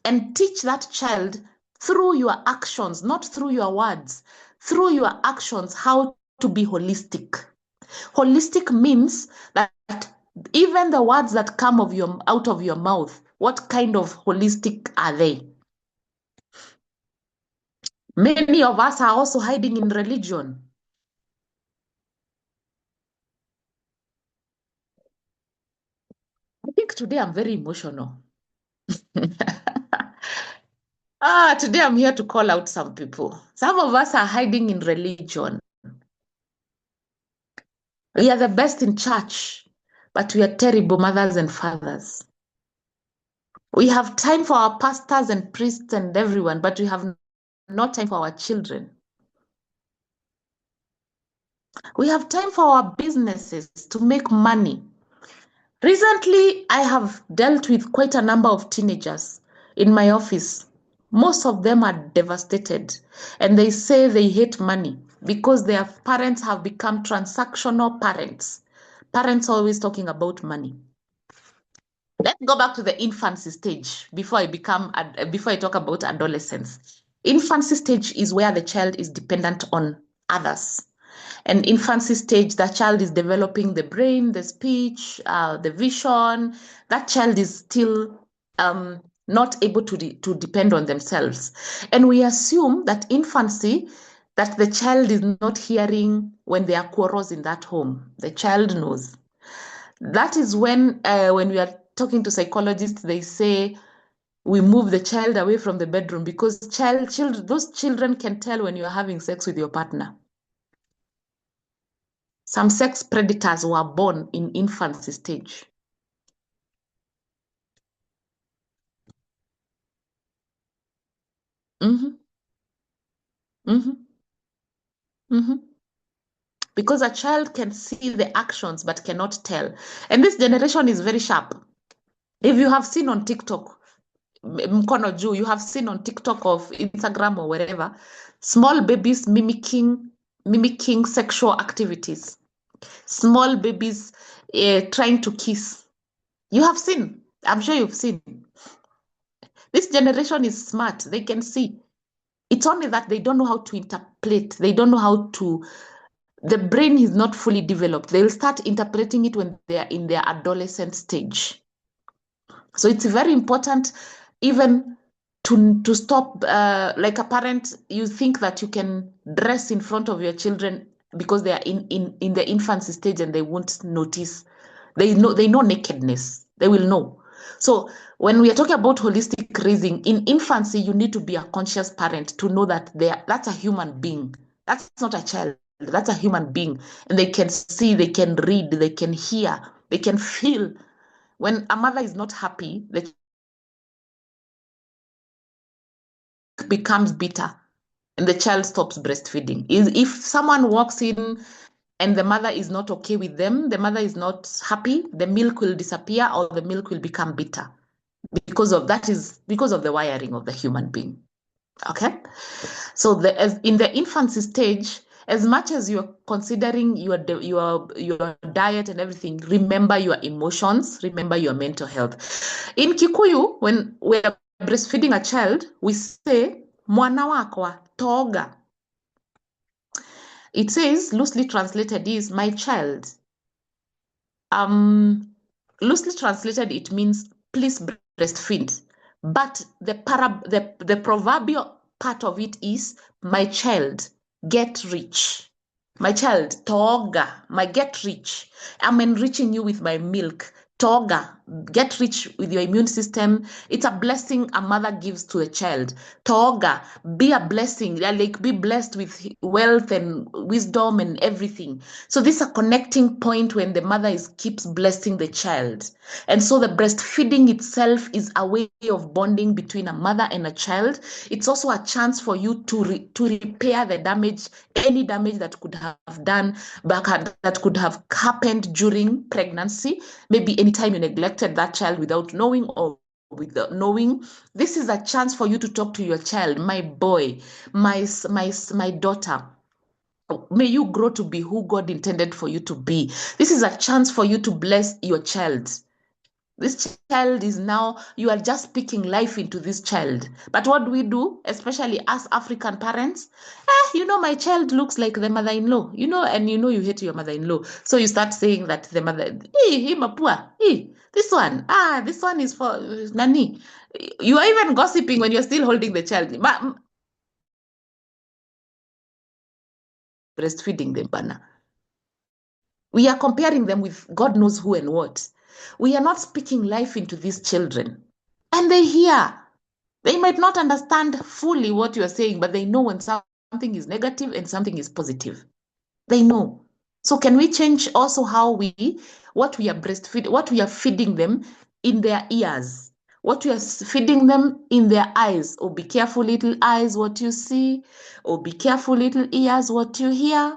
and teach that child through your actions, not through your words, through your actions, how to be holistic. Holistic means that even the words that come out of your mouth, what kind of holistic are they? Many of us are also hiding in religion. I think today I'm very emotional. Today I'm here to call out some people. Some of us are hiding in religion. We are the best in church, but we are terrible mothers and fathers. We have time for our pastors and priests and everyone, but we have not time for our children. We have time for our businesses to make money. Recently, I have dealt with quite a number of teenagers in my office. Most of them are devastated, and they say they hate money because their parents have become transactional parents. Parents always talking about money. Let's go back to the infancy stage before I talk about adolescence. Infancy stage is where the child is dependent on others. And infancy stage, that child is developing the brain, the speech, the vision. That child is still not able to depend on themselves. And we assume that infancy, that the child is not hearing when there are quarrels in that home. The child knows. That is when we are talking to psychologists, they say we move the child away from the bedroom because those children can tell when you're having sex with your partner. Some sex predators were born in infancy stage. Mm-hmm. Mm-hmm. Mm-hmm. Because a child can see the actions but cannot tell. And this generation is very sharp. If you have seen on TikTok, mkono juu, you have seen on TikTok or Instagram or wherever, small babies mimicking sexual activities. Small babies trying to kiss. You have seen. I'm sure you've seen. This generation is smart. They can see. It's only that they don't know how to interpret. They don't know how to, the brain is not fully developed. They'll start interpreting it when they're in their adolescent stage. So it's very important even to stop, like a parent, you think that you can dress in front of your children because they are in the infancy stage and they won't notice. They know nakedness. They will know. So when we are talking about holistic raising, in infancy, you need to be a conscious parent to know that that's a human being. That's not a child. That's a human being. And they can see, they can read, they can hear, they can feel. When a mother is not happy, the becomes bitter and the child stops breastfeeding. If someone walks in and the mother is not okay with them, the mother is not happy, the milk will disappear or the milk will become bitter because of the wiring of the human being. Okay? So in the infancy stage, as much as you're considering your diet and everything, remember your emotions, remember your mental health. In Kikuyu, when we're breastfeeding a child, we say, mwana wakwa toga. It says, loosely translated is my child. Loosely translated, it means please breastfeed. But the proverbial part of it is my child, get rich. My child, toga, my get rich. I'm enriching you with my milk. Toga, get rich with your immune system. It's a blessing a mother gives to a child. Toga, be a blessing, like be blessed with wealth and wisdom and everything. So this is a connecting point when the mother keeps blessing the child. And so the breastfeeding itself is a way of bonding between a mother and a child. It's also a chance for you to repair the damage, any damage that could have done that could have happened during pregnancy. Maybe anytime you neglected that child without knowing or without knowing. This is a chance for you to talk to your child, my boy, my daughter. May you grow to be who God intended for you to be. This is a chance for you to bless your child. This child is now, you are just speaking life into this child. But what do we do, especially as African parents? My child looks like the mother-in-law, and you hate your mother-in-law. So you start saying that the mother, mapua, this one is for Nani. You are even gossiping when you're still holding the child. Breastfeeding them, bana. We are comparing them with God knows who and what. We are not speaking life into these children. And they hear. They might not understand fully what you are saying, but they know when something is negative and something is positive. They know. So can we change also what we are feeding them in their ears? what we are feeding them in their eyes. Oh, be careful, little eyes, what you see. Oh, be careful, little ears, what you hear.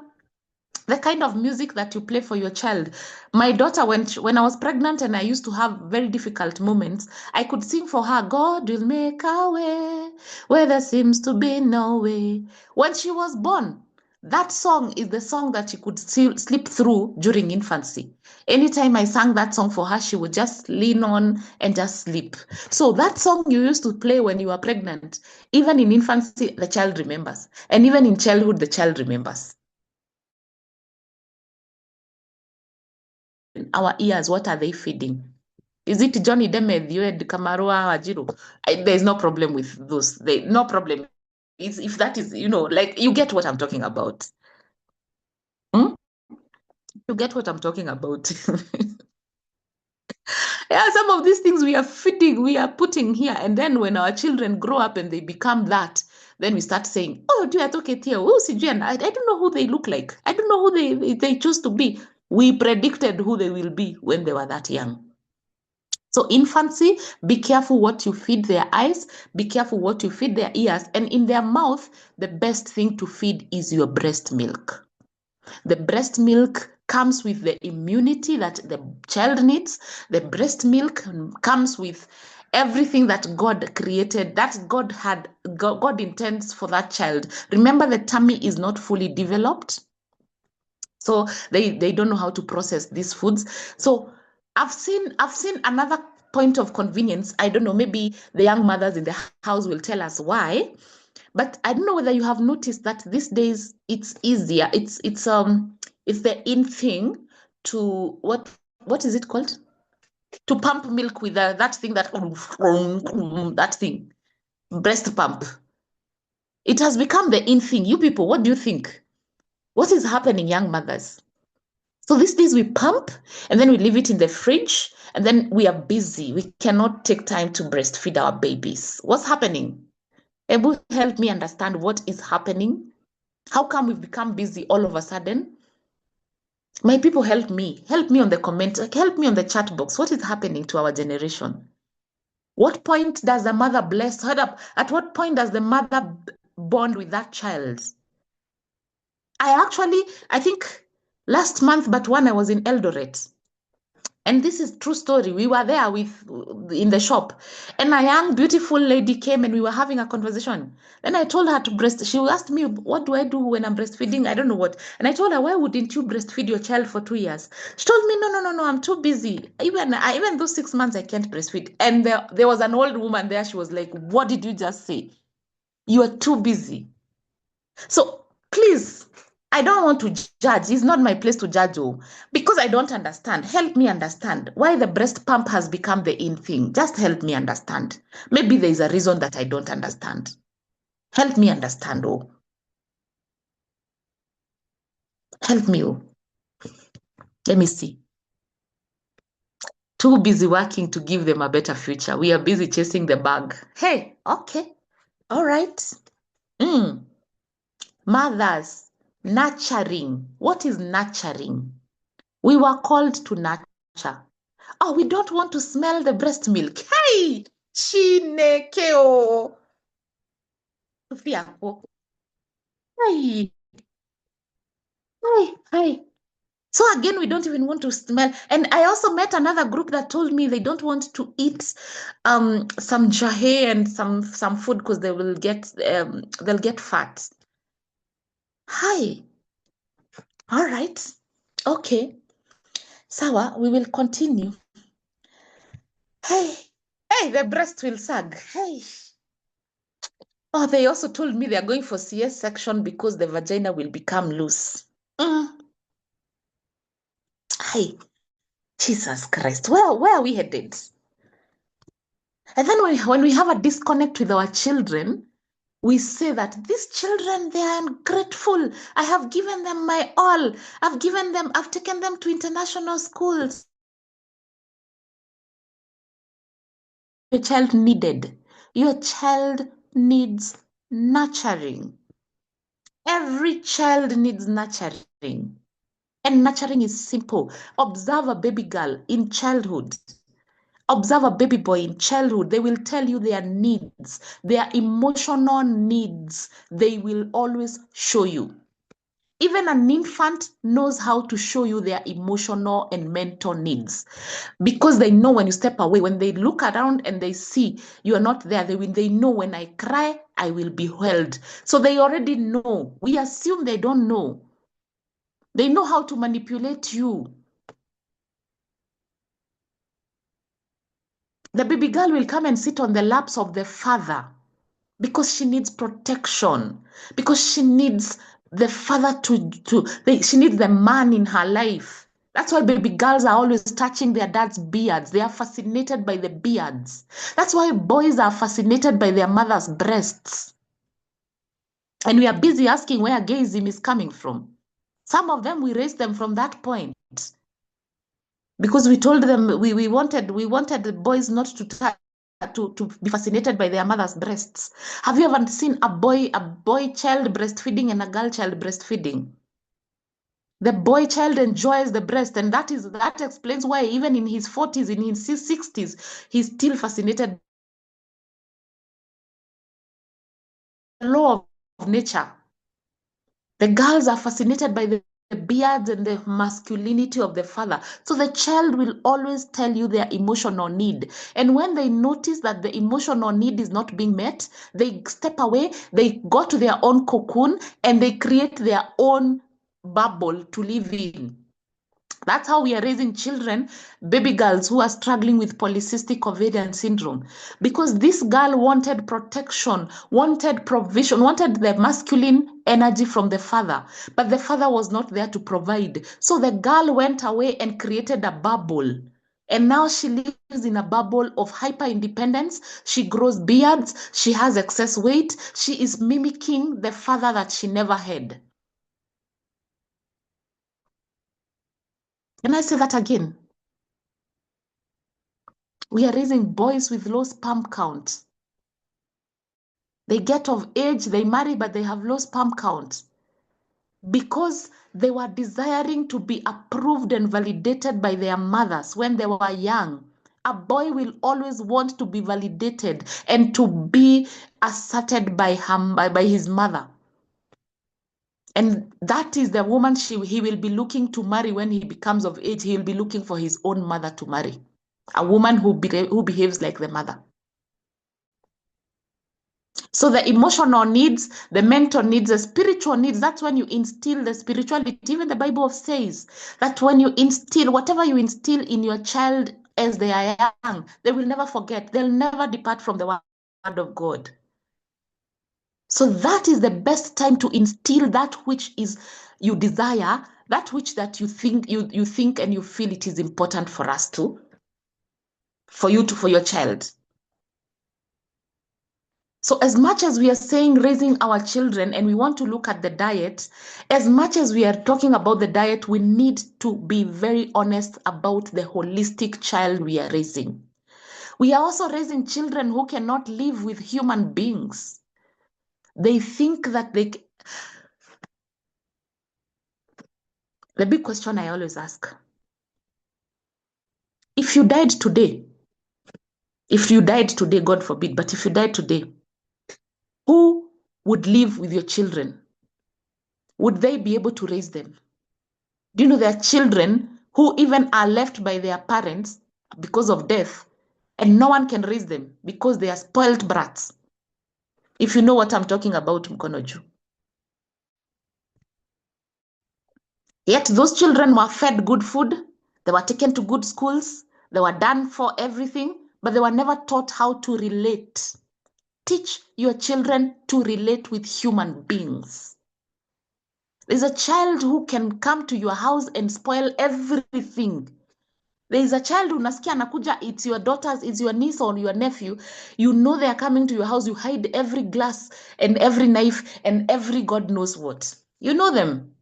The kind of music that you play for your child. My daughter, when I was pregnant and I used to have very difficult moments, I could sing for her, God will make a way where there seems to be no way. When she was born, that song is the song that she could still sleep through during infancy. Anytime I sang that song for her, she would just lean on and just sleep. So that song you used to play when you were pregnant, even in infancy, the child remembers. And even in childhood, the child remembers. Our ears, what are they feeding? Is it Johnny Demed, Ed Kamarua, Wajiro? There's no problem with those. No problem. If that is, like, you get what I'm talking about. Hmm? You get what I'm talking about. Yeah, some of these things we are feeding, we are putting here. And then when our children grow up and they become that, then we start saying, oh, do I talk it here? Oh, I don't know who they look like. I don't know who they choose to be. We predicted who they will be when they were that young. So infancy, be careful what you feed their eyes, be careful what you feed their ears, and in their mouth, the best thing to feed is your breast milk. The breast milk comes with the immunity that the child needs. The breast milk comes with everything that God created, that God intends for that child. Remember, the tummy is not fully developed. So they don't know how to process these foods. So I've seen another point of convenience. I don't know, maybe the young mothers in the house will tell us why. But I don't know whether you have noticed that these days it's easier. It's the in thing to what is it called? To pump milk with that thing that thing, breast pump. It has become the in thing. You people, what do you think? What is happening, young mothers? So these days we pump and then we leave it in the fridge and then we are busy. We cannot take time to breastfeed our babies. What's happening? Ebu, help me understand what is happening. How come we've become busy all of a sudden? My people, help me. Help me on the comment. Help me on the chat box. What is happening to our generation? What point does the mother bless? Hold up. At what point does the mother bond with that child? I think last month, but when I was in Eldoret, and this is true story. We were there in the shop, and a young, beautiful lady came, and we were having a conversation. Then I told her to breast. She asked me, "What do I do when I'm breastfeeding?" I don't know what. And I told her, "Why wouldn't you breastfeed your child for 2 years?" She told me, "No, I'm too busy. Even those 6 months, I can't breastfeed." And there was an old woman there. She was like, "What did you just say? You are too busy." So please, I don't want to judge. It's not my place to judge you because I don't understand. Help me understand why the breast pump has become the in thing. Just help me understand. Maybe there is a reason that I don't understand. Help me understand. Oh, help me. Oh, let me see. Too busy working to give them a better future. We are busy chasing the bag. Hey, okay. All right. Mothers, nurturing. What is nurturing? We were called to nurture. Oh, we don't want to smell the breast milk. Hey, Chinekeo. Hey, hey. So again, we don't even want to smell. And I also met another group that told me they don't want to eat some jahe and some food because they'll get fat. Hi. All right. Okay. Sawa, we will continue. Hey, the breast will sag. Hey. Oh, they also told me they're going for CS section because the vagina will become loose. Hey, Jesus Christ. Where are we headed? And then when we have a disconnect with our children, we say that these children, they are ungrateful. I have given them my all. I've taken them to international schools. Your child needs nurturing. Every child needs nurturing. And nurturing is simple. Observe a baby girl in childhood. observe a baby boy in childhood, they will tell you their needs, their emotional needs. They will always show you. Even an infant knows how to show you their emotional and mental needs, because they know when you step away, when they look around and they see you are not there, they know when I cry, I will be held. So they already know. We assume they don't know. They know how to manipulate you. The baby girl will come and sit on the laps of the father because she needs protection, because she needs the father she needs the man in her life. That's why baby girls are always touching their dad's beards. They are fascinated by the beards. That's why boys are fascinated by their mother's breasts. And we are busy asking where gayism is coming from. Some of them, we raised them from that point. Because we told them we wanted the boys not to be fascinated by their mother's breasts. Have you ever seen a boy child breastfeeding and a girl child breastfeeding? The boy child enjoys the breast, and that explains why even in his 40s, in his 60s, he's still fascinated by the law of nature. The girls are fascinated by the beards and the masculinity of the father. So the child will always tell you their emotional need. And when they notice that the emotional need is not being met, they step away, they go to their own cocoon, and they create their own bubble to live in. That's how we are raising children, baby girls who are struggling with polycystic ovarian syndrome. Because this girl wanted protection, wanted provision, wanted the masculine energy from the father. But the father was not there to provide. So the girl went away and created a bubble. And now she lives in a bubble of hyper independence. She grows beards. She has excess weight. She is mimicking the father that she never had. Can I say that again? We are raising boys with low sperm count. They get of age, they marry, but they have low sperm count because they were desiring to be approved and validated by their mothers when they were young. A boy will always want to be validated and to be asserted by his mother. And that is the woman he will be looking to marry when he becomes of age. He will be looking for his own mother to marry, a woman who behaves like the mother. So the emotional needs, the mental needs, the spiritual needs, that's when you instill the spirituality. Even the Bible says that when you instill, whatever you instill in your child as they are young, they will never forget. They'll never depart from the word of God. So that is the best time to instill that which is you desire, that which that you think and you feel it is important for your child. So as much as we are saying raising our children and we want to look at the diet, as much as we are talking about the diet, we need to be very honest about the holistic child we are raising. We are also raising children who cannot live with human beings. They think that the big question I always ask, if you died today, God forbid, but if you died today, who would live with your children? Would they be able to raise them? Do you know there are children who even are left by their parents because of death, and no one can raise them because they are spoiled brats? If you know what I'm talking about, Mkonoju. Yet those children were fed good food, they were taken to good schools, they were done for everything, but they were never taught how to relate. Teach your children to relate with human beings. There's a child who can come to your house and spoil everything. There is a child unasikia anakuja, it's your daughters, it's your niece or your nephew. You know they are coming to your house. You hide every glass and every knife and every God knows what. You know them.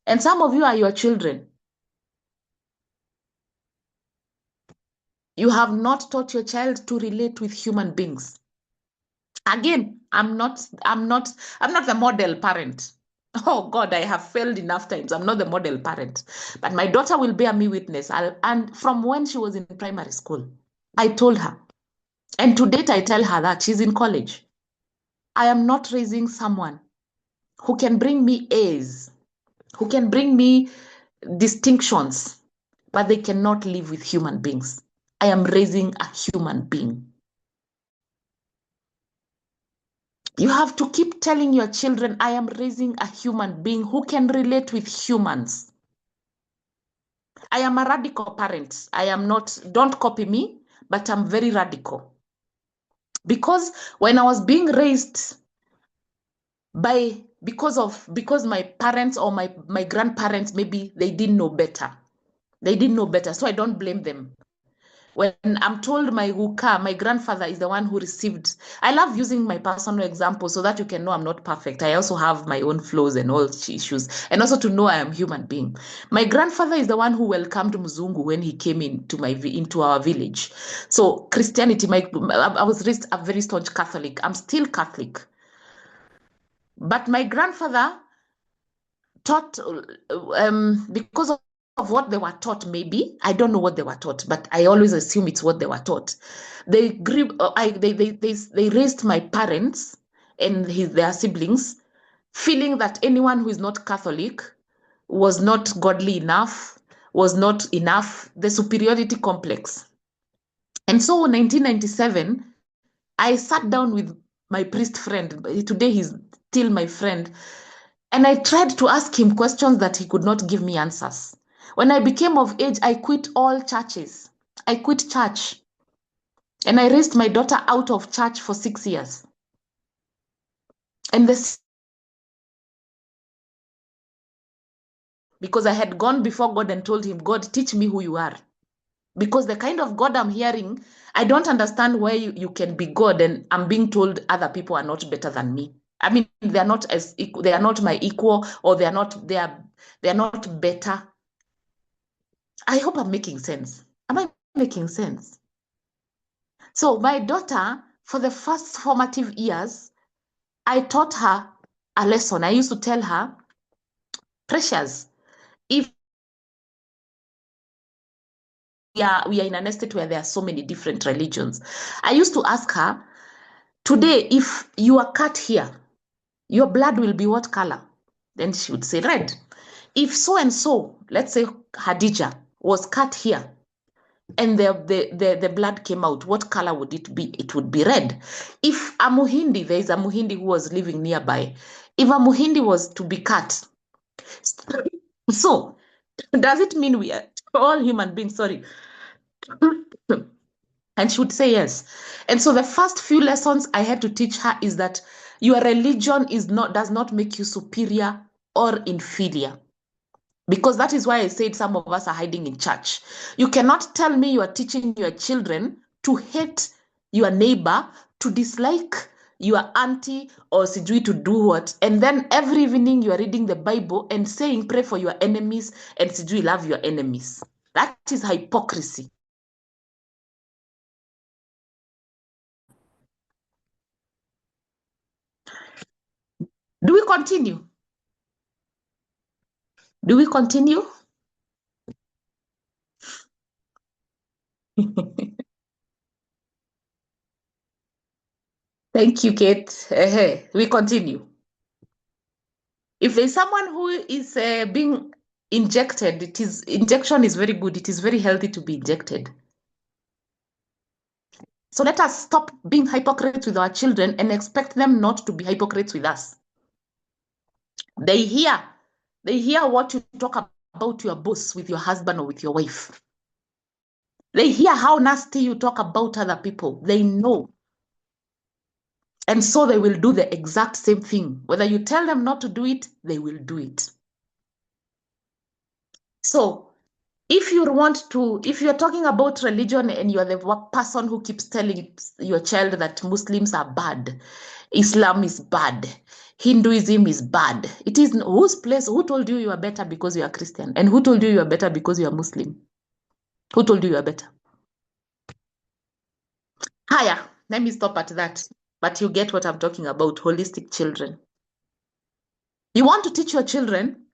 And some of you are your children. You have not taught your child to relate with human beings. Again, I'm not the model parent. Oh God, I have failed enough times. I'm not the model parent. But my daughter will bear me witness. And from when she was in primary school, I told her. And to date, I tell her that she's in college. I am not raising someone who can bring me A's, who can bring me distinctions, but they cannot live with human beings. I am raising a human being. You have to keep telling your children, I am raising a human being who can relate with humans. I am a radical parent. I am not, don't copy me, but I'm very radical. Because when I was being raised because my parents or my grandparents, maybe they didn't know better. They didn't know better, so I don't blame them. When I'm told my grandfather is the one who received. I love using my personal example so that you can know I'm not perfect. I also have my own flaws and all issues, and also to know I am a human being. My grandfather is the one who welcomed Mzungu when he came into our village. So Christianity, I was raised a very staunch Catholic. I'm still Catholic. But my grandfather taught, because of what they were taught, maybe I don't know what they were taught, but I always assume it's what they were taught. They raised my parents and their siblings, feeling that anyone who is not Catholic was not godly enough, was not enough, the superiority complex. And so in 1997, I sat down with my priest friend. Today he's still my friend. And I tried to ask him questions that he could not give me answers. When I became of age, I quit all churches. I quit church. And I raised my daughter out of church for 6 years. And because I had gone before God and told him, God, teach me who you are. Because the kind of God I'm hearing, I don't understand why you can be God and I'm being told other people are not better than me. I mean, they are not they are not my equal, or they are not better. I hope I'm making sense. Am I making sense? So my daughter, for the first formative years, I taught her a lesson. I used to tell her, Precious, if we are in an estate where there are so many different religions, I used to ask her, today, if you are cut here, your blood will be what color? Then she would say red. If so and so, let's say Hadija was cut here, and the blood came out, what color would it be? It would be red. If a Muhindi, there is a Muhindi who was living nearby, if a Muhindi was to be cut, so does it mean we are all human beings? Sorry. And she would say yes. And so the first few lessons I had to teach her is that your religion does not make you superior or inferior. Because that is why I said some of us are hiding in church. You cannot tell me you are teaching your children to hate your neighbor, to dislike your auntie, or sijui to do what. And then every evening you are reading the Bible and saying, pray for your enemies and sijui love your enemies. That is hypocrisy. Do we continue? Do we continue? Thank you, Kate. We continue. If there's someone who is being injected, injection is very good. It is very healthy to be injected. So let us stop being hypocrites with our children and expect them not to be hypocrites with us. They hear what you talk about your boss with your husband or with your wife. They hear how nasty you talk about other people. They know. And so they will do the exact same thing. Whether you tell them not to do it, they will do it. So if you're talking about religion and you're the person who keeps telling your child that Muslims are bad, Islam is bad, Hinduism is bad, it is whose place? Who told you are better because you are Christian? And who told you are better because you are Muslim? Who told you are better? Higher, let me stop at that. But you get what I'm talking about, holistic children. You want to teach your children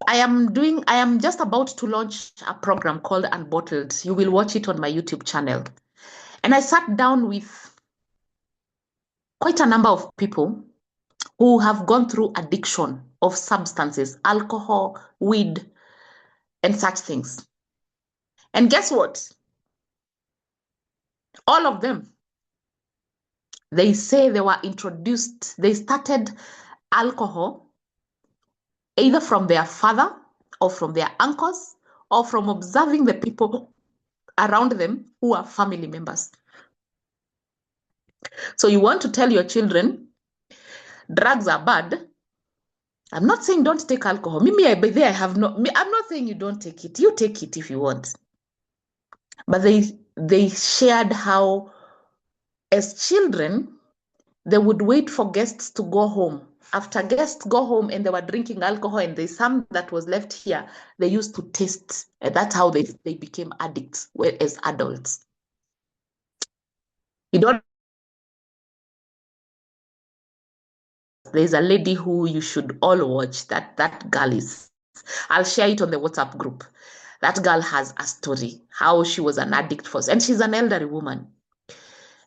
I am just about to launch a program called Unbottled. You will watch it on my YouTube channel. And I sat down with quite a number of people who have gone through addiction of substances, alcohol, weed, and such things. And guess what? All of them, they say they were introduced, they started alcohol either from their father or from their uncles or from observing the people around them who are family members. So you want to tell your children drugs are bad. I'm not saying don't take alcohol. I'm not saying you don't take it. You take it if you want. But they shared how as children they would wait for guests to go home. After guests go home and they were drinking alcohol and there's some that was left here, they used to taste. And that's how they became addicts as adults. You don't. There's a lady who you should all watch. That girl is. I'll share it on the WhatsApp group. That girl has a story, how she was an addict first. And she's an elderly woman.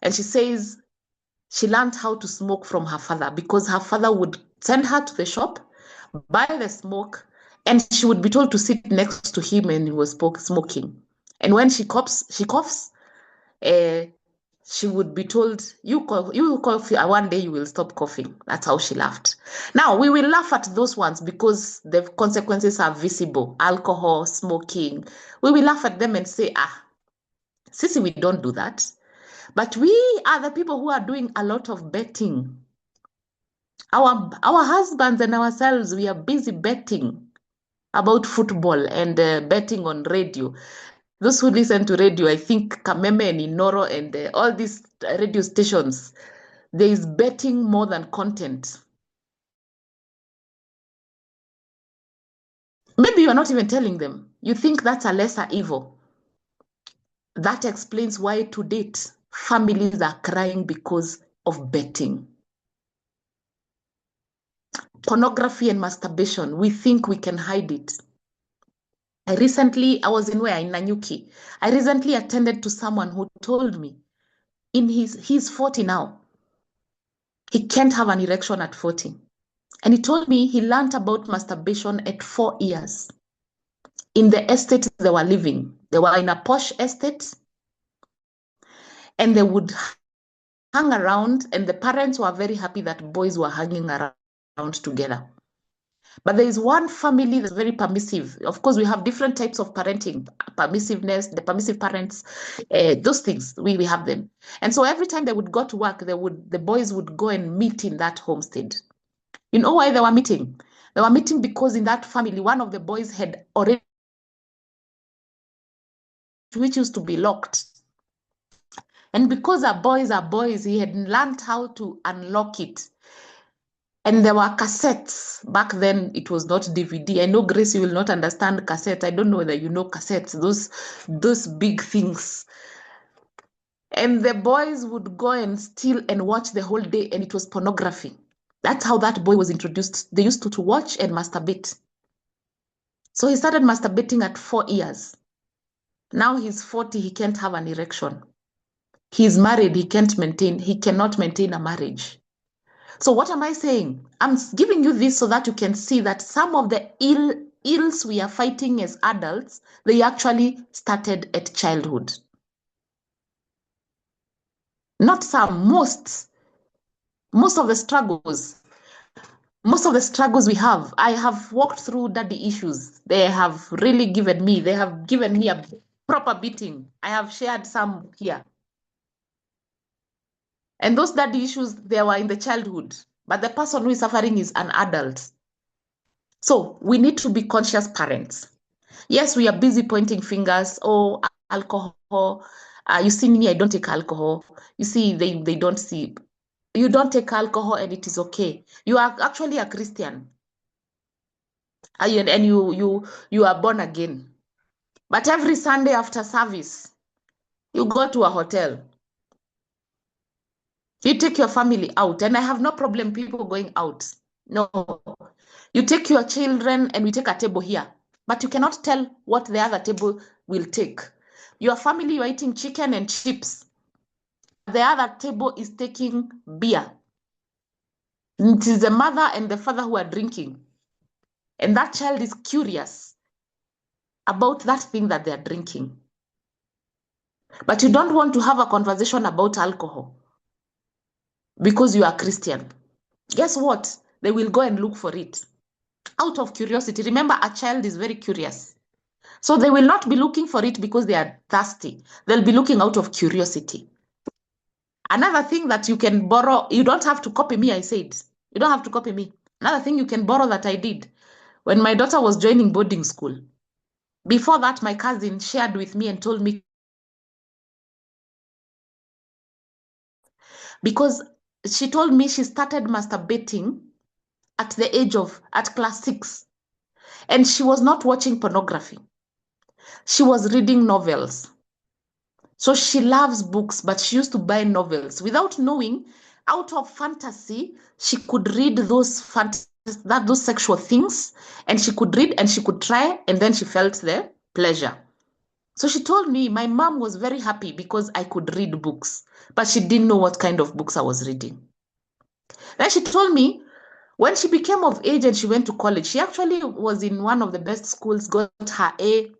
And she says she learned how to smoke from her father because her father would send her to the shop, buy the smoke, and she would be told to sit next to him and he was smoking. And when she coughs, she would be told, you cough, one day you will stop coughing. That's how she laughed. Now, we will laugh at those ones because the consequences are visible. Alcohol, smoking. We will laugh at them and say, sissy, we don't do that. But we are the people who are doing a lot of betting. Our husbands and ourselves, we are busy betting about football and betting on radio. Those who listen to radio, I think Kameme and Inoro and all these radio stations, there is betting more than content. Maybe you are not even telling them. You think that's a lesser evil. That explains why to date, families are crying because of betting. Pornography and masturbation, we think we can hide it. I was in Nanyuki. I recently attended to someone who told me he's 40 now. He can't have an erection at 40. And he told me he learned about masturbation at 4 years. In the estate they were living. They were in a posh estate. And they would hang around. And the parents were very happy that boys were hanging around together. But there is one family that's very permissive. Of course, we have different types of parenting, permissiveness, the permissive parents, those things, we have them. And so every time they would go to work, the boys would go and meet in that homestead. You know why they were meeting? They were meeting because in that family, one of the boys had already, which used to be locked. And because our boys are boys, he had learned how to unlock it. And there were cassettes. Back then, it was not DVD. I know, Grace, you will not understand cassette. I don't know whether you know cassettes, those big things. And the boys would go and steal and watch the whole day, and it was pornography. That's how that boy was introduced. They used to watch and masturbate. So he started masturbating at 4 years. Now he's 40, he can't have an erection. He's married, he cannot maintain a marriage. So what am I saying? I'm giving you this so that you can see that some of the ills we are fighting as adults, they actually started at childhood. Not some, most of the struggles. Most of the struggles we have, I have walked through daddy issues. They have given me a proper beating. I have shared some here. And those daddy issues, they were in the childhood. But the person who is suffering is an adult. So we need to be conscious parents. Yes, we are busy pointing fingers. Oh, alcohol. You see me, I don't take alcohol. You see, they don't see. You don't take alcohol and it is okay. You are actually a Christian. And you are born again. But every Sunday after service, you go to a hotel. You take your family out. And I have no problem people going out. No. You take your children and we take a table here, but you cannot tell what the other table will take. Your family, you're eating chicken and chips. The other table is taking beer. It is the mother and the father who are drinking. And that child is curious about that thing that they are drinking. But you don't want to have a conversation about alcohol because you are Christian. Guess what? They will go and look for it out of curiosity. Remember, a child is very curious. So they will not be looking for it because they are thirsty. They'll be looking out of curiosity. Another thing that you can borrow, you don't have to copy me, I said. You don't have to copy me. Another thing you can borrow that I did when my daughter was joining boarding school. Before that, my cousin shared with me and told me, because she told me she started masturbating at class 6. And she was not watching pornography. She was reading novels. So she loves books, but she used to buy novels without knowing. Out of fantasy, she could read those sexual things, and she could read and she could try, and then she felt the pleasure. So she told me my mom was very happy because I could read books, but she didn't know what kind of books I was reading. Then she told me when she became of age and she went to college, she actually was in one of the best schools, got her A,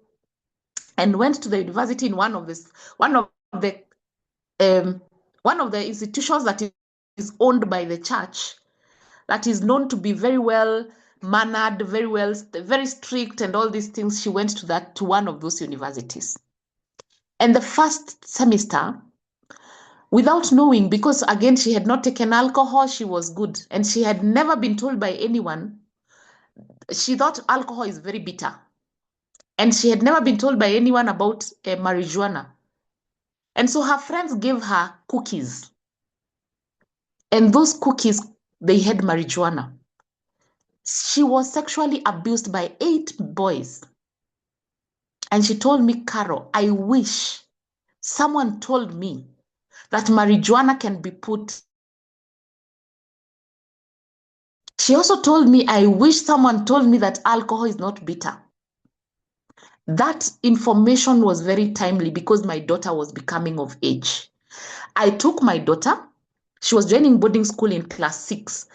and went to the university in one of the institutions that is owned by the church, that is known to be very well mannered, very strict, and all these things. She went to one of those universities. And the first semester, without knowing, because again, she had not taken alcohol, she was good. And she had never been told by anyone. She thought alcohol is very bitter. And she had never been told by anyone about marijuana. And so her friends gave her cookies. And those cookies, they had marijuana. She was sexually abused by 8 boys. And she told me, Carol, I wish someone told me that marijuana can be put. She also told me, I wish someone told me that alcohol is not bitter. That information was very timely because my daughter was becoming of age. I took my daughter. She was joining boarding school in class 6.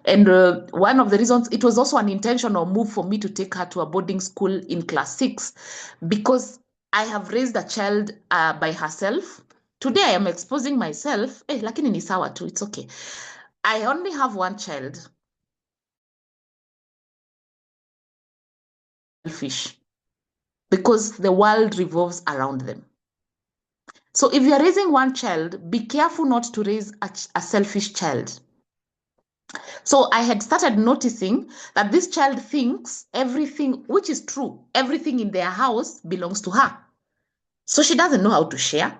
And one of the reasons, it was also an intentional move for me to take her to a boarding school in class 6 because I have raised a child by herself. Today I am exposing myself. Lakini ni sawa too, it's okay. I only have one child. Selfish. Because the world revolves around them. So if you're raising one child, be careful not to raise a selfish child. So I had started noticing that this child thinks everything, which is true, everything in their house belongs to her. So she doesn't know how to share.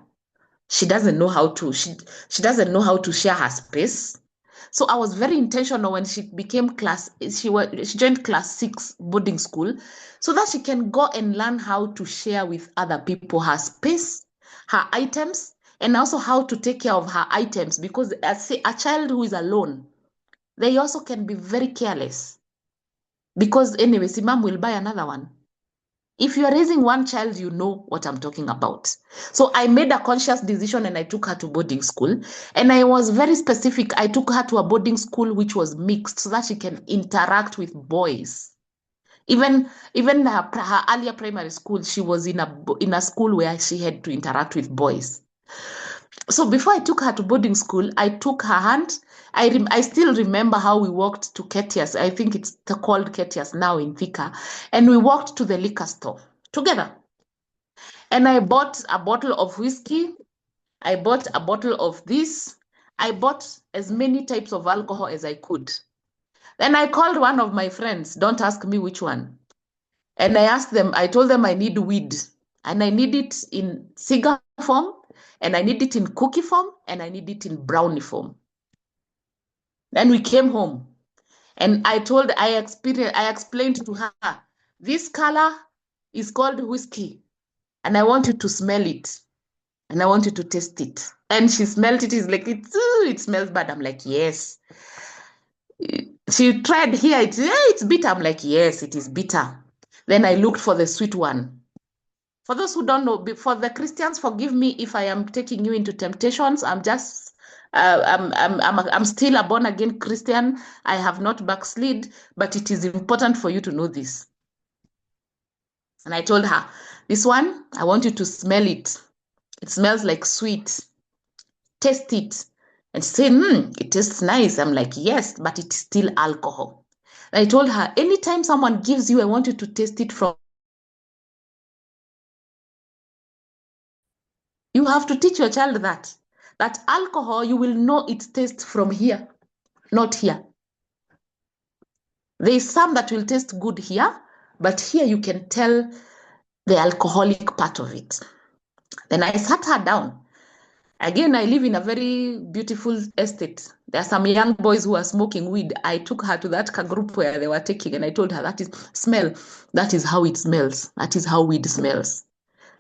She doesn't know how to, she doesn't know how to share her space. So I was very intentional when she became she joined class 6 boarding school so that she can go and learn how to share with other people her space, her items, and also how to take care of her items, because a child who is alone, they also can be very careless. Because anyway, si mom will buy another one. If you are raising one child, you know what I'm talking about. So I made a conscious decision and I took her to boarding school. And I was very specific. I took her to a boarding school which was mixed so that she can interact with boys. Even her earlier primary school, she was in a school where she had to interact with boys. So before I took her to boarding school, I took her hand. I still remember how we walked to Ketias. I think it's called Ketias now in Thika. And we walked to the liquor store together. And I bought a bottle of whiskey. I bought a bottle of this. I bought as many types of alcohol as I could. Then I called one of my friends. Don't ask me which one. And I told them I need weed. And I need it in cigar form. And I need it in cookie form. And I need it in brownie form. Then we came home. And I explained to her, this color is called whiskey. And I want you to smell it. And I want you to taste it. And she smelled it. It's like, it smells bad. I'm like, yes. She tried here, it's bitter. I'm like, yes, it is bitter. Then I looked for the sweet one. For those who don't know, for the Christians, forgive me if I am taking you into temptations. I'm just, I'm still a born again Christian. I have not backslid, but it is important for you to know this. And I told her, this one, I want you to smell it. It smells like sweet. Taste it. And she said, it tastes nice. I'm like, yes, but it's still alcohol. And I told her, anytime someone gives you, I want you to taste it from. You have to teach your child that alcohol, you will know its taste from here, not here. There is some that will taste good here, but here you can tell the alcoholic part of it. Then I sat her down. Again, I live in a very beautiful estate. There are some young boys who are smoking weed. I took her to that group where they were taking, and I told her, that is smell. That is how it smells. That is how weed smells.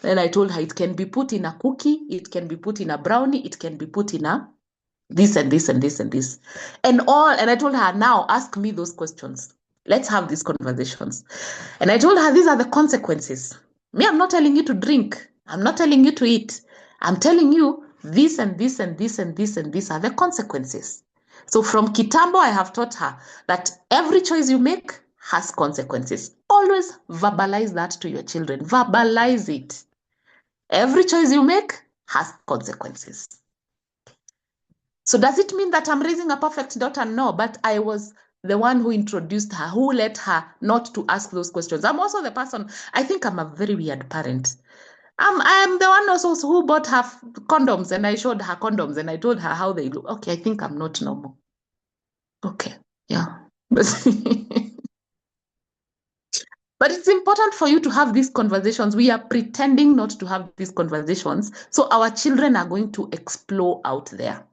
Then I told her it can be put in a cookie, it can be put in a brownie, it can be put in a this and this and this and this. And I told her, now ask me those questions. Let's have these conversations. And I told her, these are the consequences. Me, I'm not telling you to drink. I'm not telling you to eat. I'm telling you this and this and this and this and these are the consequences. So from Kitambo, I have taught her that every choice you make has consequences. Always verbalize that to your children. Verbalize it. Every choice you make has consequences. So does it mean that I'm raising a perfect daughter? No, but I was the one who introduced her, who let her not to ask those questions. I'm also the person, I think I'm a very weird parent. I'm the one also who bought her condoms, and I showed her condoms and I told her how they look. Okay, I think I'm not normal. Okay, yeah. But it's important for you to have these conversations. We are pretending not to have these conversations, so our children are going to explore out there.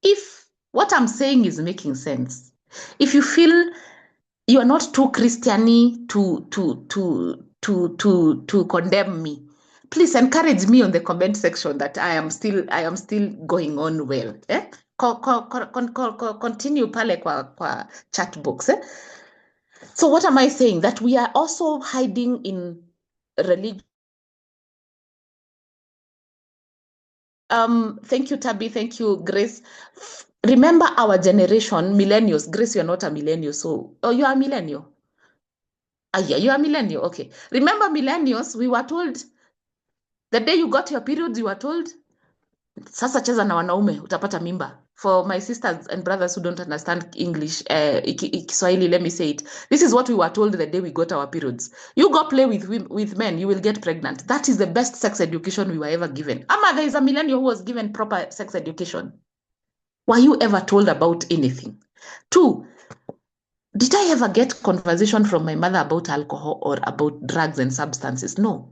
If what I'm saying is making sense, if you feel you are not too Christian-y to condemn me, please encourage me on the comment section that I am still going on well. Continue pale kwa chat box. So what am I saying? That we are also hiding in religion. Thank you, Tabby. Thank you, Grace. Remember our generation, millennials. Grace, you're not a millennial, so you are a millennial. Yeah, you are a millennial. Okay. Remember millennials, we were told the day you got your periods, you were told, sasa cheza na wanaume, utapata mimba. For my sisters and brothers who don't understand English, Kiswahili, let me say it. This is what we were told the day we got our periods. You go play with men, you will get pregnant. That is the best sex education we were ever given. Ama, there is a millennial who was given proper sex education. Were you ever told about anything? 2, did I ever get conversation from my mother about alcohol or about drugs and substances? No.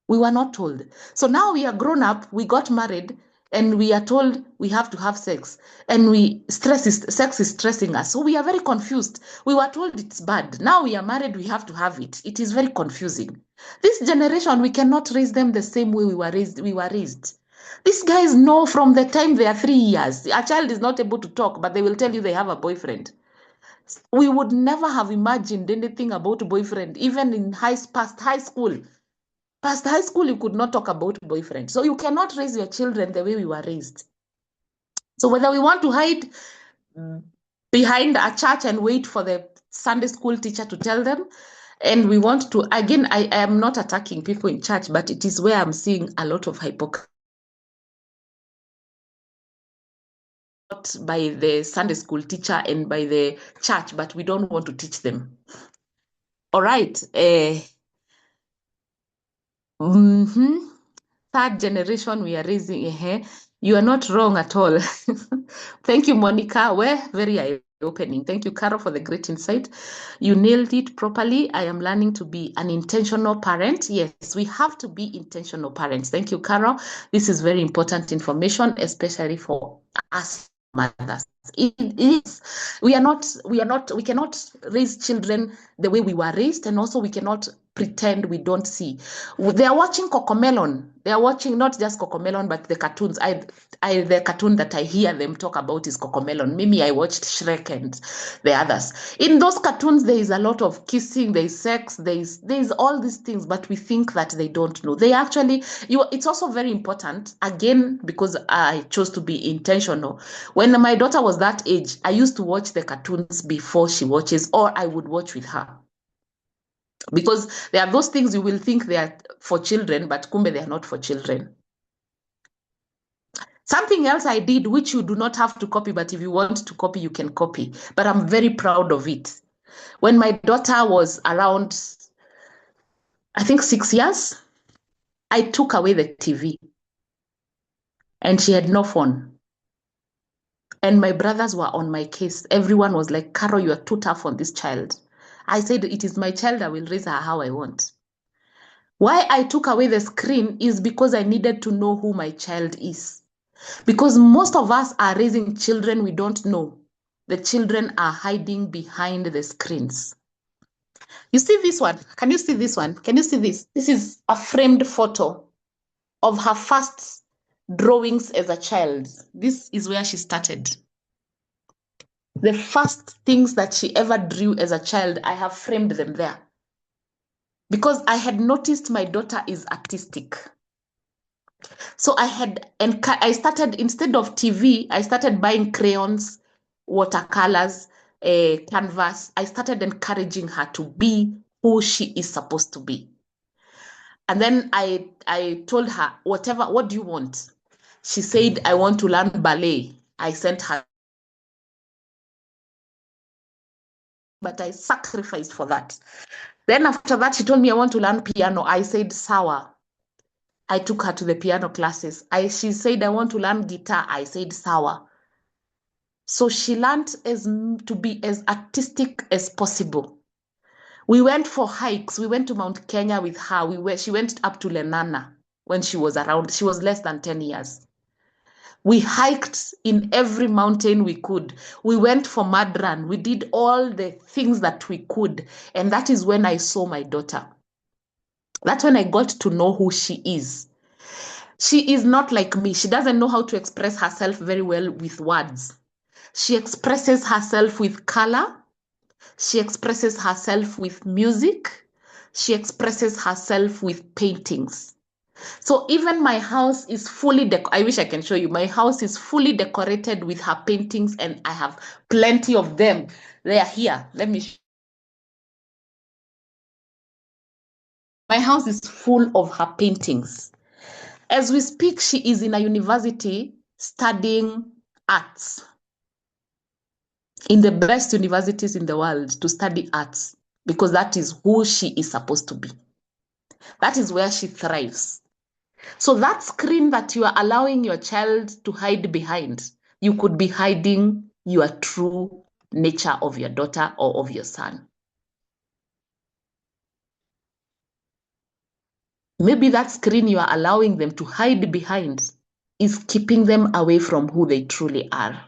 We were not told. So now we are grown up, we got married, and we are told we have to have sex. And sex is stressing us. So we are very confused. We were told it's bad. Now we are married, we have to have it. It is very confusing. This generation, we cannot raise them the same way we were raised. These guys know from the time they are 3 years. A child is not able to talk, but they will tell you they have a boyfriend. We would never have imagined anything about boyfriend, even in past high school. Past high school, you could not talk about boyfriend. So you cannot raise your children the way we were raised. So whether we want to hide behind a church and wait for the Sunday school teacher to tell them, and we want to, again, I am not attacking people in church, but it is where I'm seeing a lot of hypocrisy by the Sunday school teacher and by the church, but we don't want to teach them. All right. Third generation we are raising. You are not wrong at all. Thank you, Monica. We're very eye-opening. Thank you, Carol, for the great insight. You nailed it properly. I am learning to be an intentional parent. Yes, we have to be intentional parents. Thank you, Carol. This is very important information, especially for us mothers. It is, we cannot raise children the way we were raised, and also we cannot pretend we don't see. They are watching Cocomelon. They are watching not just Cocomelon, but the cartoons. The cartoon that I hear them talk about is Cocomelon. Maybe I watched Shrek and the others. In those cartoons, there is a lot of kissing, there is sex, there is all these things, but we think that they don't know. They actually, it's also very important, again, because I chose to be intentional. When my daughter was that age, I used to watch the cartoons before she watches, or I would watch with her. Because there are those things you will think they are for children, but kumbe they are not for children. Something else I did, which you do not have to copy, but if you want to copy, you can copy. But I'm very proud of it. When my daughter was around, I think 6 years, I took away the TV. And she had no phone. And my brothers were on my case. Everyone was like, Carol, you are too tough on this child. I said, it is my child. I will raise her how I want. Why I took away the screen is because I needed to know who my child is. Because most of us are raising children we don't know. The children are hiding behind the screens. You see this one? Can you see this one? Can you see this? This is a framed photo of her first drawings as a child. This is where she started. The first things that she ever drew as a child, I have framed them there. Because I had noticed my daughter is artistic. So I started, instead of TV, I started buying crayons, watercolors, canvas. I started encouraging her to be who she is supposed to be. And then I told her, what do you want? She said, I want to learn ballet. I sent her. But I sacrificed for that. Then after that, she told me, I want to learn piano. I said, sawa. I took her to the piano classes. She said, I want to learn guitar. I said, sawa. So she learned to be as artistic as possible. We went for hikes. We went to Mount Kenya with her. She went up to Lenana when she was less than 10 years. We hiked in every mountain we could. We went for mud run. We did all the things that we could. And that is when I saw my daughter. That's when I got to know who she is. She is not like me. She doesn't know how to express herself very well with words. She expresses herself with color. She expresses herself with music. She expresses herself with paintings. So even my house is fully, I wish I can show you, my house is fully decorated with her paintings, and I have plenty of them. They are here. Let me show you. My house is full of her paintings. As we speak, she is in a university studying arts, in the best universities in the world, to study arts, because that is who she is supposed to be. That is where she thrives. So that screen that you are allowing your child to hide behind, you could be hiding your true nature of your daughter or of your son. Maybe that screen you are allowing them to hide behind is keeping them away from who they truly are.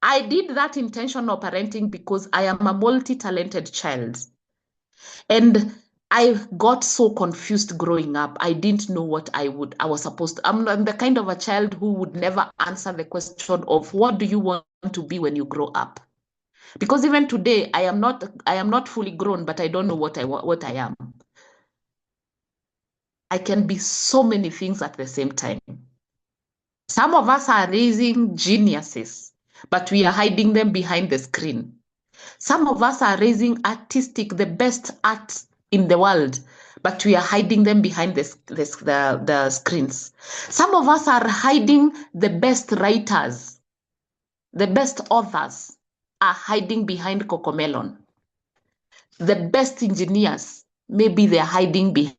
I did that intentional parenting because I am a multi-talented child. And I got so confused growing up. I didn't know what I was supposed to. I'm the kind of a child who would never answer the question of what do you want to be when you grow up? Because even today, I am not fully grown, but I don't know what I am. I can be so many things at the same time. Some of us are raising geniuses, but we are hiding them behind the screen. Some of us are raising the best art in the world, but we are hiding them behind the screens. Some of us are hiding the best writers, the best authors are hiding behind Cocomelon. The best engineers, maybe they're hiding behind.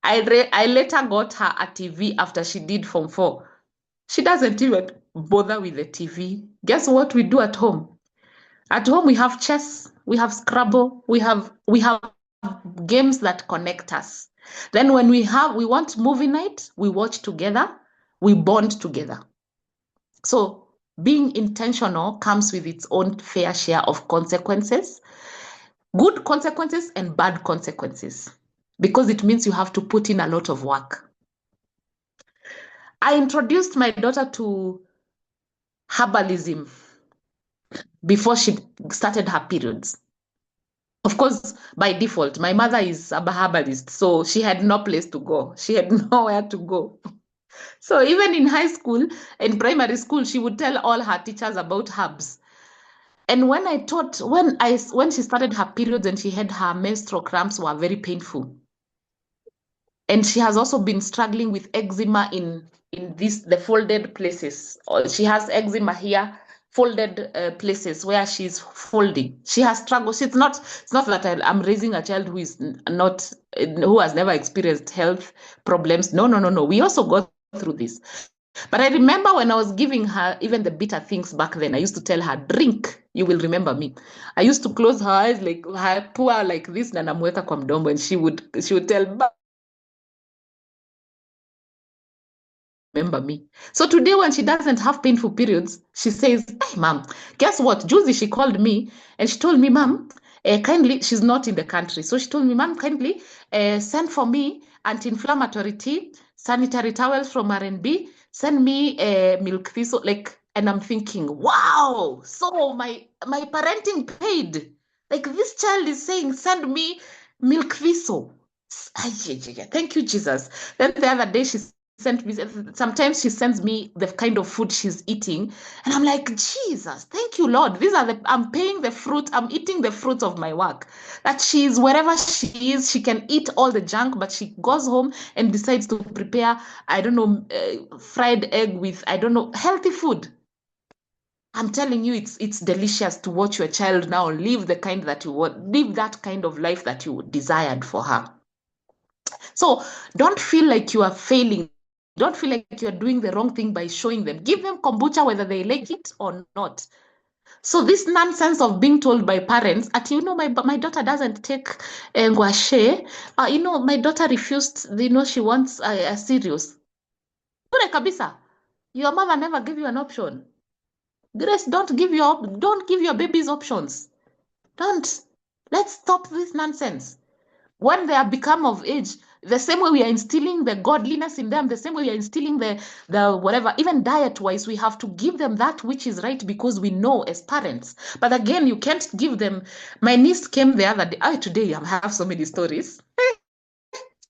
I later got her a TV after she did Form 4. She doesn't even bother with the TV. Guess what we do at home? At home, we have chess, we have Scrabble, we have games that connect us. Then when we want movie night, we watch together. we bond together. So being intentional comes with its own fair share of consequences, good consequences and bad consequences, because it means you have to put in a lot of work. I introduced my daughter to herbalism before she started her periods. Of course, by default, my mother is a herbalist, so she had no place to go. She had nowhere to go. So even in high school, in primary school, she would tell all her teachers about herbs. And when she started her periods and she had her menstrual cramps were very painful. And she has also been struggling with eczema in the folded places. She has eczema here, folded places where she's folding. She has struggled. It's not that I'm raising a child who has never experienced health problems. No. We also go through this. But I remember when I was giving her even the bitter things back then, I used to tell her, drink, you will remember me. I used to close her eyes, like her pour like this, na namweka kwa mdomo, and she would tell, remember me. So today when she doesn't have painful periods, she says, hey, mom, guess what? Juzi, she called me and she told me, mom, kindly, she's not in the country. So she told me, mom, kindly send for me anti-inflammatory tea, sanitary towels from R&B, send me milk thistle, and I'm thinking, wow, so my parenting paid. Like this child is saying, send me milk thistle. Thank you, Jesus. Then the other day she sent me, sometimes she sends me the kind of food she's eating, and I'm like, Jesus, thank you, Lord. I'm paying the fruit, I'm eating the fruit of my work. That she's wherever she is, she can eat all the junk, but she goes home and decides to prepare, I don't know, fried egg with, I don't know, healthy food. I'm telling you, it's delicious to watch your child now live the kind that you want, live that kind of life that you desired for her. So don't feel like you are failing. Don't feel like you're doing the wrong thing by showing them. Give them kombucha whether they like it or not. So this nonsense of being told by parents that, my daughter doesn't take ngwashe. My daughter refused, she wants a cereals. Kabisa. Your mother never gave you an option. Grace, don't give your babies options. Don't. Let's stop this nonsense. When they have become of age, the same way we are instilling the godliness in them, the same way we are instilling the whatever, even diet-wise, we have to give them that which is right because we know as parents. But again, you can't give them. My niece came the other day. Today I have so many stories.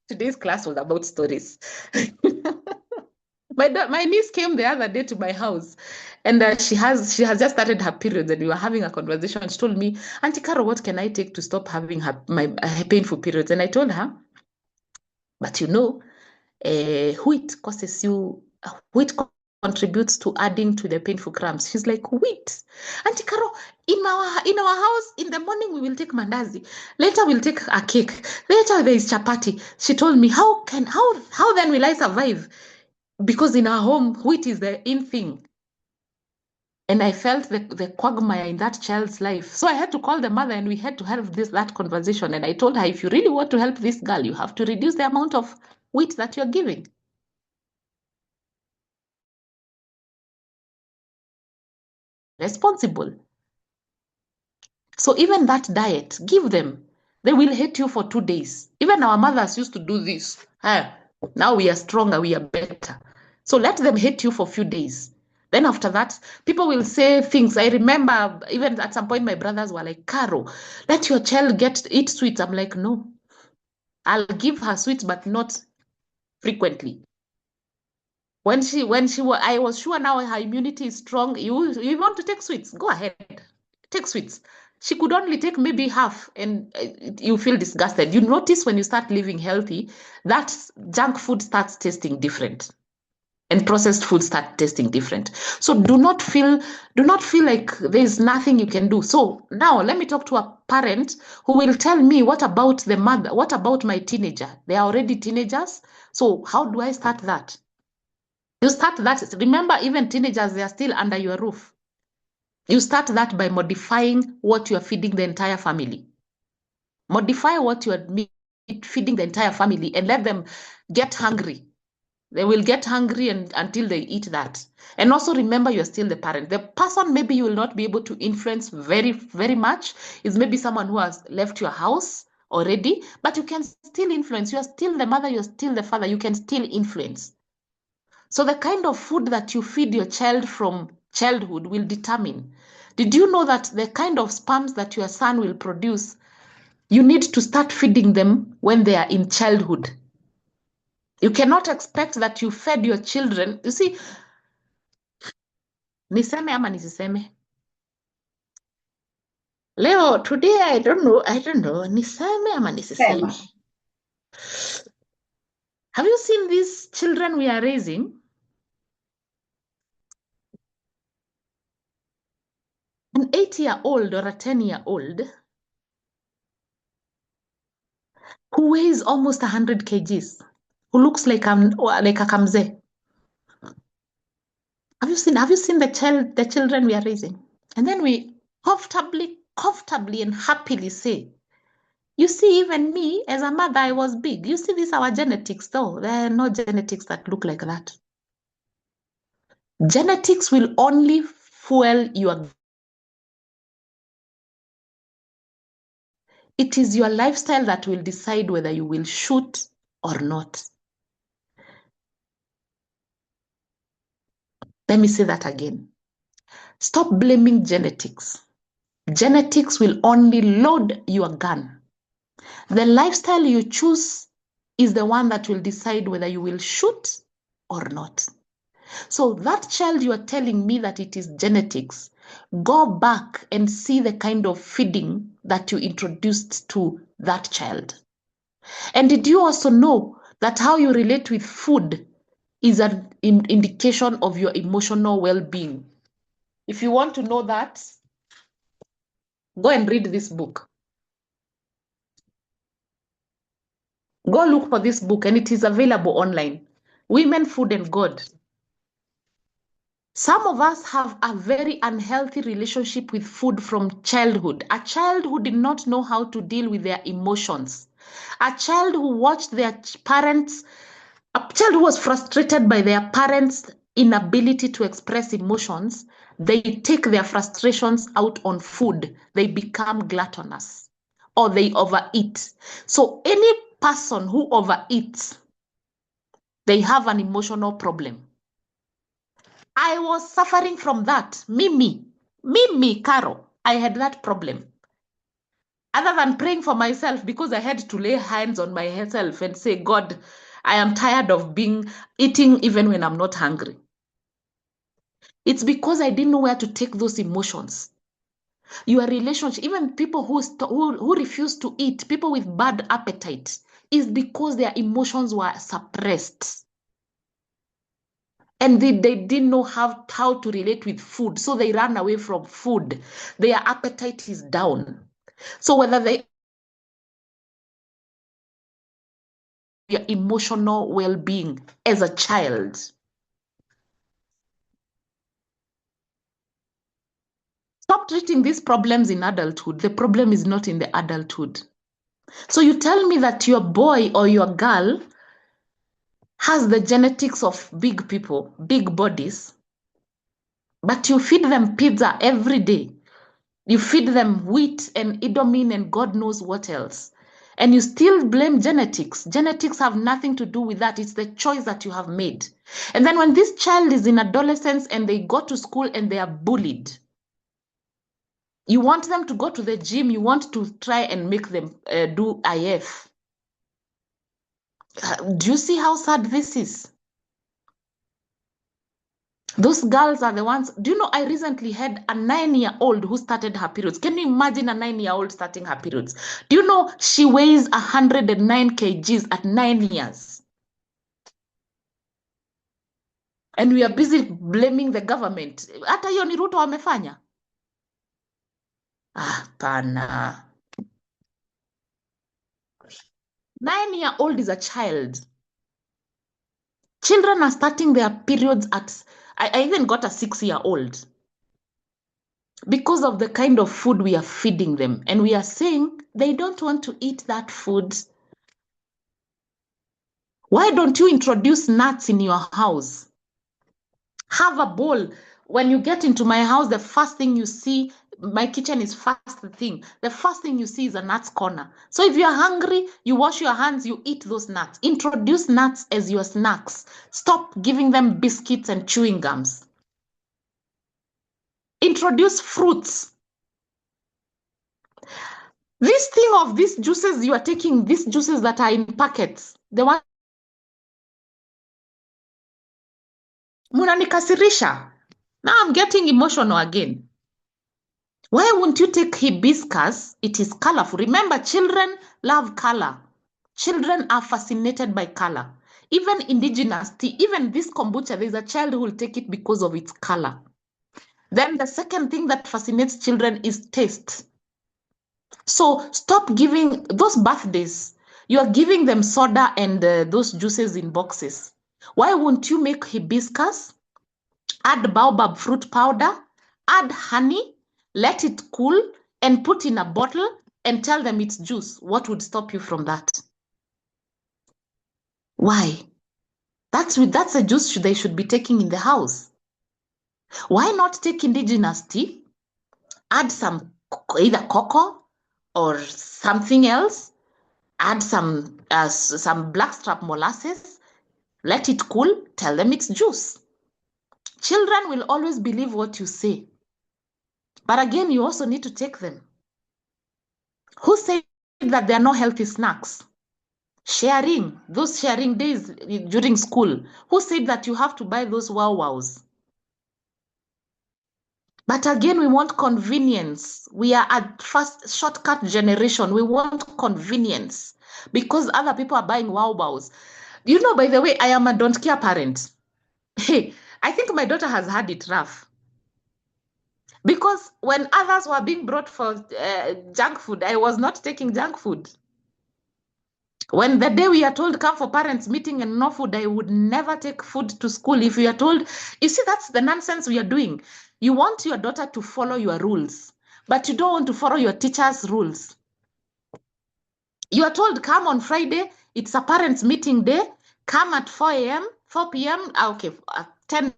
Today's class was about stories. My niece came the other day to my house, and she has just started her periods, and we were having a conversation. She told me, Auntie Caro, what can I take to stop having her painful periods? And I told her, but wheat contributes to adding to the painful cramps. She's like, wheat? Auntie Caro, in our house, in the morning we will take mandazi. Later we'll take a cake. Later there is chapati. She told me, how then will I survive? Because in our home, wheat is the in thing. And I felt the quagmire in that child's life. So I had to call the mother and we had to have that conversation. And I told her, if you really want to help this girl, you have to reduce the amount of wheat that you're giving. Responsible. So even that diet, give them. They will hate you for 2 days. Even our mothers used to do this. Now we are stronger, we are better. So let them hate you for a few days. Then after that, people will say things. I remember even at some point, my brothers were like, Caro, let your child eat sweets. I'm like, no. I'll give her sweets, but not frequently. I was sure now her immunity is strong. You want to take sweets? Go ahead. Take sweets. She could only take maybe half and you feel disgusted. You notice when you start living healthy, that junk food starts tasting different and processed food start tasting different. So do not feel like there's nothing you can do. So now let me talk to a parent who will tell me, what about the mother? What about my teenager? They are already teenagers. So how do I start that? You start that. Remember, even teenagers, they are still under your roof. You start that by modifying what you are feeding the entire family. Modify what you are feeding the entire family and let them get hungry. They will get hungry until they eat that. And also remember, you're still the parent. The person maybe you will not be able to influence very, very much is maybe someone who has left your house already, but you can still influence. You're still the mother, you're still the father, you can still influence. So the kind of food that you feed your child from childhood will determine. Did you know that the kind of sperms that your son will produce, you need to start feeding them when they are in childhood? You cannot expect that you fed your children. You see, niseme ama nisiseme? Leo, today, I don't know. Niseme ama nisiseme? Have you seen these children we are raising? An 8-year-old or a 10-year-old who weighs almost 100 kgs, who looks like a kamze. Have you seen the children we are raising? And then we comfortably and happily say, you see, even me as a mother, I was big. You see, these are our genetics, though. There are no genetics that look like that. Genetics will only fuel your. It is your lifestyle that will decide whether you will shoot or not. Let me say that again. Stop blaming genetics. Genetics will only load your gun. The lifestyle you choose is the one that will decide whether you will shoot or not. So that child you are telling me that it is genetics, go back and see the kind of feeding that you introduced to that child. And did you also know that how you relate with food is an indication of your emotional well-being? If you want to know that, go and read this book. Go look for this book, and it is available online. Women, Food, and God. Some of us have a very unhealthy relationship with food from childhood. A child who did not know how to deal with their emotions. A child who watched their parents, a child who was frustrated by their parents' inability to express emotions. They take their frustrations out on food. They become gluttonous or they overeat. So any person who overeats, they have an emotional problem. I was suffering from that. Mimi, Caro, I had that problem. Other than praying for myself, because I had to lay hands on myself and say, God, I am tired of eating even when I'm not hungry. It's because I didn't know where to take those emotions. Your relationship, even people who refuse to eat, people with bad appetite, is because their emotions were suppressed. And they didn't know how to relate with food. So they ran away from food. Their appetite is down. So whether your emotional well-being as a child. Stop treating these problems in adulthood. The problem is not in the adulthood. So you tell me that your boy or your girl has the genetics of big people, big bodies, but you feed them pizza every day. You feed them wheat and Indomie and God knows what else. And you still blame genetics. Genetics have nothing to do with that. It's the choice that you have made. And then when this child is in adolescence and they go to school and they are bullied, you want them to go to the gym. You want to try and make them do IF. Do you see how sad this is? Those girls are the ones. Do you know, I recently had a 9-year-old who started her periods. Can you imagine a 9-year-old starting her periods? Do you know she weighs 109 kgs at 9 years? And we are busy blaming the government. Hata hiyo ni Ruto wamefanya? Pana. 9-year-old is a child. Children are starting their periods at, I even got a 6-year-old. Because of the kind of food we are feeding them. And we are saying they don't want to eat that food. Why don't you introduce nuts in your house? Have a bowl. When you get into my house, the first thing you see, my kitchen is first thing. The first thing you see is a nuts corner. So if you're hungry, you wash your hands, you eat those nuts. Introduce nuts as your snacks. Stop giving them biscuits and chewing gums. Introduce fruits. This thing of these juices you are taking, these juices that are in packets, the one munanikasirisha. Now I'm getting emotional again. Why won't you take hibiscus? It is colorful. Remember, children love color. Children are fascinated by color. Even indigenous tea, even this kombucha, there's a child who will take it because of its color. Then the second thing that fascinates children is taste. So stop giving those birthdays. You are giving them soda and those juices in boxes. Why won't you make hibiscus? Add baobab fruit powder, add honey, let it cool, and put in a bottle and tell them it's juice. What would stop you from that? Why? That's a juice they should be taking in the house. Why not take indigenous tea, add some either cocoa or something else, add some blackstrap molasses, let it cool, tell them it's juice. Children will always believe what you say. But again, you also need to take them. Who said that there are no healthy snacks? Sharing, those sharing days during school. Who said that you have to buy those wow-wows? But again, we want convenience. We are a fast shortcut generation. We want convenience because other people are buying wow-wows. You know, by the way, I am a don't care parent. Hey, I think my daughter has had it rough. Because when others were being brought for junk food, I was not taking junk food. When the day we are told come for parents meeting and no food, I would never take food to school. If we are told, you see, that's the nonsense we are doing. You want your daughter to follow your rules, but you don't want to follow your teacher's rules. You are told come on Friday, it's a parents meeting day, come at 4 a.m., 4 p.m., okay, 10.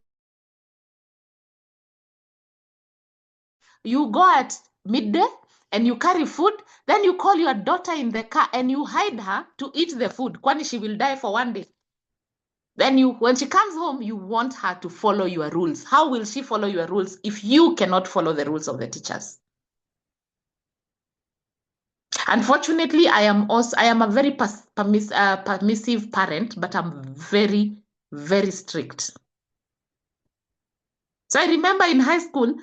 You go at midday and you carry food, then you call your daughter in the car and you hide her to eat the food, kwani she will die for one day. Then when she comes home, you want her to follow your rules. How will she follow your rules if you cannot follow the rules of the teachers? Unfortunately, I am a very permissive parent, but I'm very, very strict. So I remember in high school,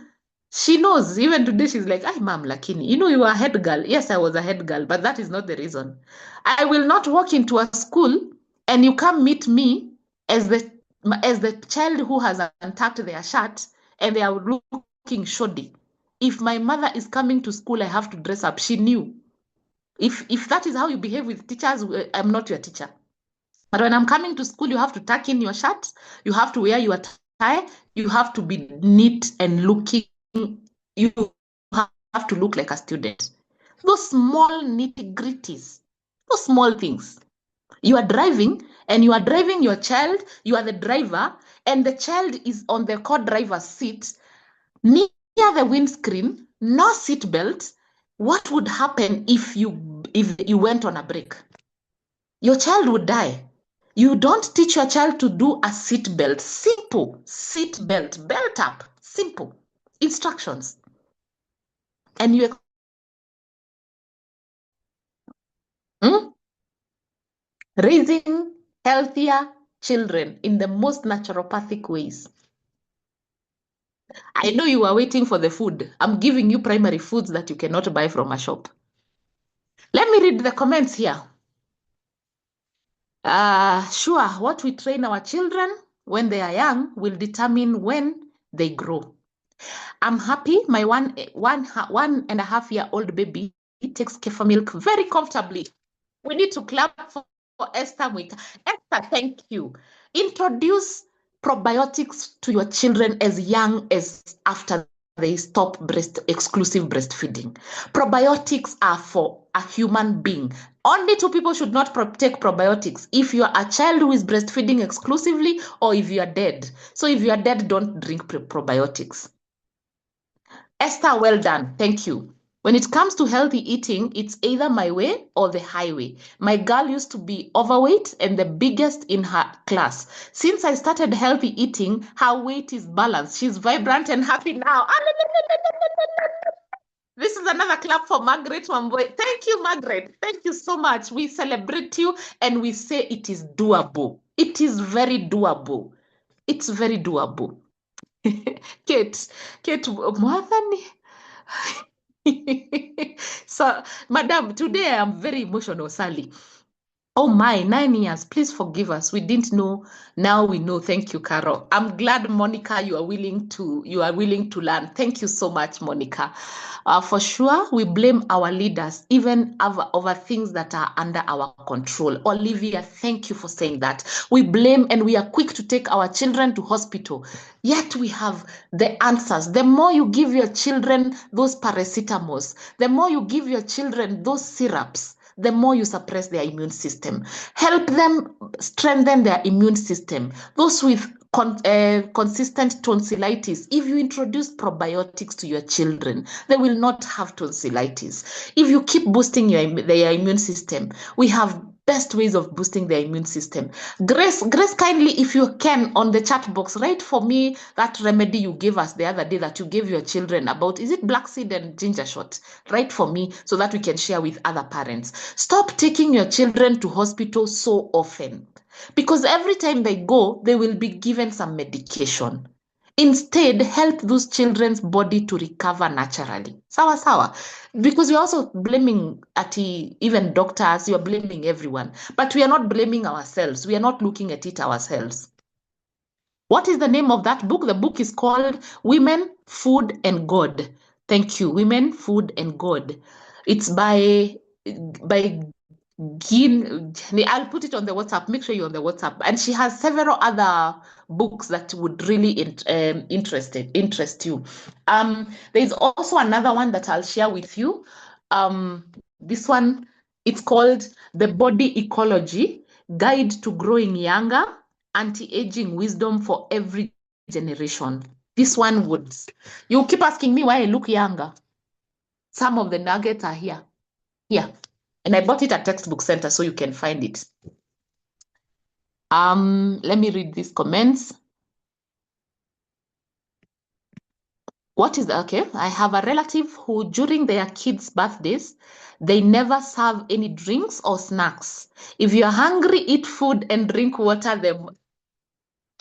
she knows, even today, she's like, "Ay, mom, lakini, you know, you are a head girl." Yes, I was a head girl, but that is not the reason. I will not walk into a school and you come meet me as the child who has untucked their shirt and they are looking shoddy. If my mother is coming to school, I have to dress up. She knew. If that is how you behave with teachers, I'm not your teacher. But when I'm coming to school, you have to tuck in your shirt, you have to wear your tie, you have to be neat and looking. You have to look like a student. Those small nitty-gritties, those small things. You are driving and you are driving your child, you are the driver, and the child is on the co-driver's seat near the windscreen, no seat belt. What would happen if you went on a break? Your child would die. You don't teach your child to do a seat belt. Simple seat belt, belt up, simple instructions. And you raising healthier children in the most naturopathic ways. I know you are waiting for the food. I'm giving you primary foods that you cannot buy from a shop. Let me read the comments here. Sure, what we train our children when they are young will determine when they grow. I'm happy my one and a half year old baby takes Kefa milk very comfortably. We need to clap for Esther. Esther, thank you. Introduce probiotics to your children as young as after they stop exclusive breastfeeding. Probiotics are for a human being. Only two people should not take probiotics: if you are a child who is breastfeeding exclusively, or if you are dead. So if you are dead, don't drink probiotics. Esther, well done. Thank you. When it comes to healthy eating, it's either my way or the highway. My girl used to be overweight and the biggest in her class. Since I started healthy eating, her weight is balanced. She's vibrant and happy now. This is another clap for Margaret Wamboy. Thank you, Margaret. Thank you so much. We celebrate you and we say it is doable. It is very doable. It's very doable. Kate, Mwathani. So, Madam, today I am very emotional, Sally. Oh my, 9 years. Please forgive us. We didn't know. Now we know. Thank you, Carol. I'm glad, Monica, you are willing to learn. Thank you so much, Monica. For sure, we blame our leaders, even over things that are under our control. Olivia, thank you for saying that. We blame and we are quick to take our children to hospital. Yet we have the answers. The more you give your children those paracetamols, the more you give your children those syrups, the more you suppress their immune system. Help them strengthen their immune system. Those with consistent tonsillitis, if you introduce probiotics to your children, they will not have tonsillitis. If you keep boosting their immune system, we have best ways of boosting their immune system. Grace, kindly, if you can, on the chat box, write for me that remedy you gave us the other day that you gave your children about, is it black seed and ginger shot? Write for me so that we can share with other parents. Stop taking your children to hospital so often, because every time they go, they will be given some medication. Instead, help those children's body to recover naturally. Sawa. Because you're also blaming even doctors, you're blaming everyone. But we are not blaming ourselves. We are not looking at it ourselves. What is the name of that book? The book is called Women, Food, and God. Thank you. Women, Food, and God. It's by Gin. I'll put it on the WhatsApp. Make sure you're on the WhatsApp. And she has several other books that would really interest you. There's also another one that I'll share with you. This one, it's called The Body Ecology, Guide to Growing Younger, Anti-Aging Wisdom for Every Generation. This one would, you keep asking me why I look younger. Some of the nuggets are here. Here. And I bought it at Textbook Center so you can find it. Let me read these comments. What is okay? I have a relative who, during their kids' birthdays, they never serve any drinks or snacks. If you're hungry, eat food and drink water.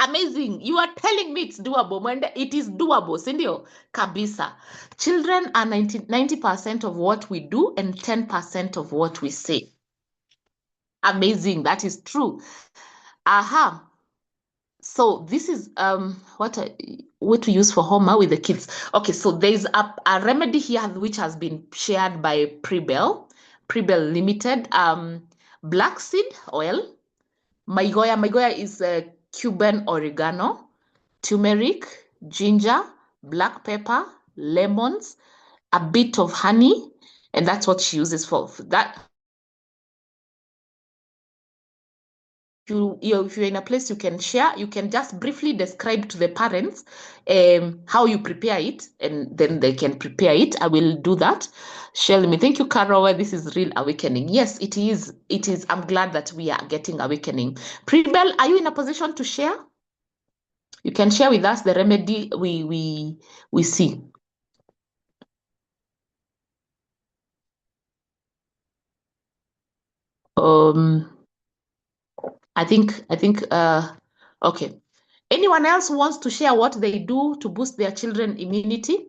Amazing. You are telling me it's doable. When it is doable, Cindy Kabisa. Children are 90% of what we do and 10% of what we say. Amazing. That is true. Aha. So this is what to use for Homa with the kids. Okay, so there's a remedy here which has been shared by Prebel Limited. Black seed oil. Maigoya is Cuban oregano, turmeric, ginger, black pepper, lemons, a bit of honey, and that's what she uses for that. If you're in a place you can share, you can just briefly describe to the parents how you prepare it, and then they can prepare it. I will do that. Shelly, thank you, Carol. This is real awakening. Yes, it is. It is. I'm glad that we are getting awakening. Prebel, are you in a position to share? You can share with us the remedy we see. I think okay. Anyone else wants to share what they do to boost their children's immunity?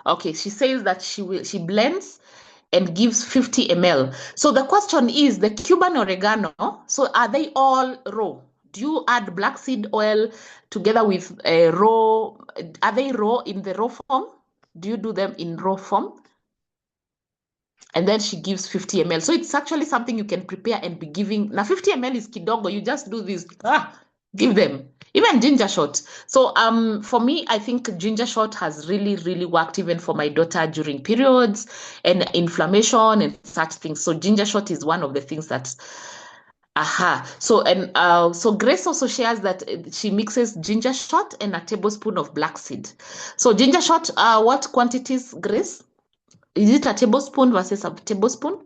Okay, she says that she blends and gives 50 ml. So the question is, the Cuban oregano, so are they all raw? Do you add black seed oil together with raw? Are they raw in the raw form? Do you do them in raw form? And then she gives 50 ml. So it's actually something you can prepare and be giving. Now 50 ml is kidogo. You just do this. Give them. Even ginger shot. So for me, I think ginger shot has really worked even for my daughter during periods and inflammation and such things. So ginger shot is one of the things that so Grace also shares that she mixes ginger shot and a tablespoon of black seed. So ginger shot, what quantities, Grace? Is it a tablespoon versus a tablespoon?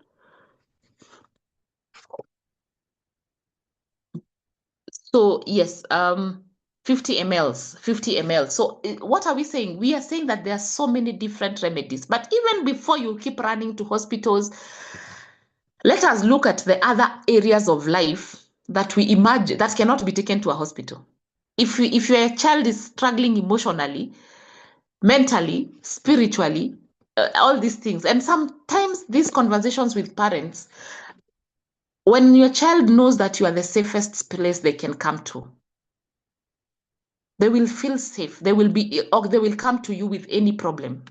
So yes, 50 mLs, 50 ml. So what are we saying? We are saying that there are so many different remedies. But even before you keep running to hospitals, let us look at the other areas of life that we imagine that cannot be taken to a hospital. If your child is struggling emotionally, mentally, spiritually, all these things, and sometimes these conversations with parents, when your child knows that you are the safest place they can come to, they will feel safe. They will come to you with any problem.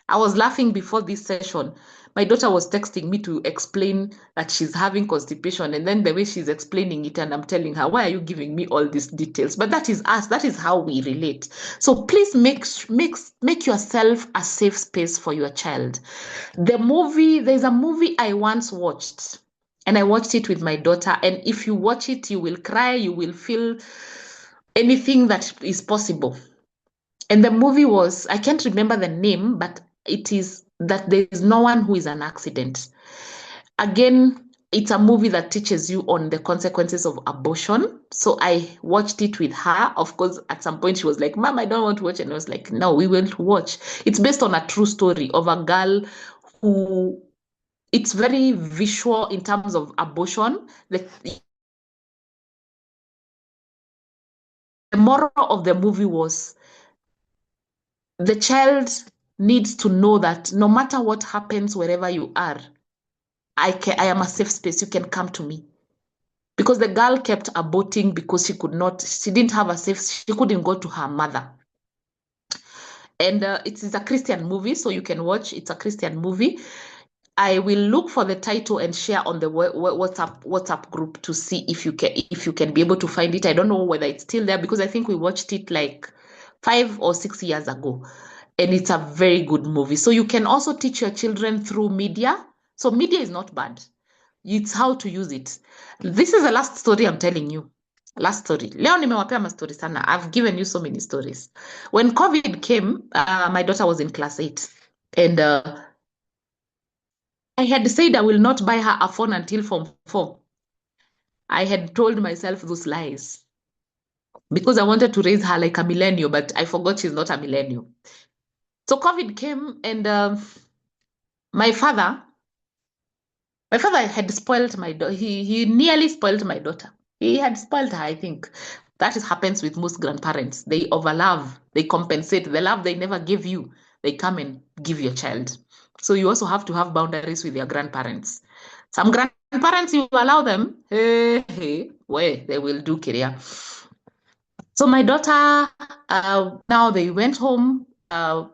I was laughing before this session. My daughter was texting me to explain that she's having constipation, and then the way she's explaining it, and I'm telling her, why are you giving me all these details? But that is us. That is how we relate. So please make yourself a safe space for your child. There's a movie I once watched, and I watched it with my daughter. And if you watch it, you will cry, you will feel anything that is possible. And the movie was, I can't remember the name, but it is that there is no one who is an accident. Again, it's a movie that teaches you on the consequences of abortion. So I watched it with her. Of course, at some point she was like, Mom, I don't want to watch. And I was like, no, we will watch. It's based on a true story of a girl who, it's very visual in terms of abortion. The moral of the movie was the child needs to know that no matter what happens wherever you are, I am a safe space. You can come to me. Because the girl kept aborting because she didn't have a safe, she couldn't go to her mother. And it is a Christian movie, so you can watch. It's a Christian movie. I will look for the title and share on the WhatsApp group to see if you can be able to find it. I don't know whether it's still there because I think we watched it like 5 or 6 years ago. And it's a very good movie. So you can also teach your children through media. So media is not bad. It's how to use it. This is the last story I'm telling you. Last story. Leo nimewapea ma story sana. I've given you so many stories. When COVID came, my daughter was in class 8. And I had said I will not buy her a phone until Form 4. I had told myself those lies because I wanted to raise her like a millennial, but I forgot she's not a millennial. So COVID came, and my father had spoiled my daughter. He nearly spoiled my daughter. He had spoiled her, I think. That happens with most grandparents. They overlove, they compensate. The love they never give you, they come and give your child. So you also have to have boundaries with your grandparents. Some grandparents, you allow them, they will do career. So my daughter, now they went home for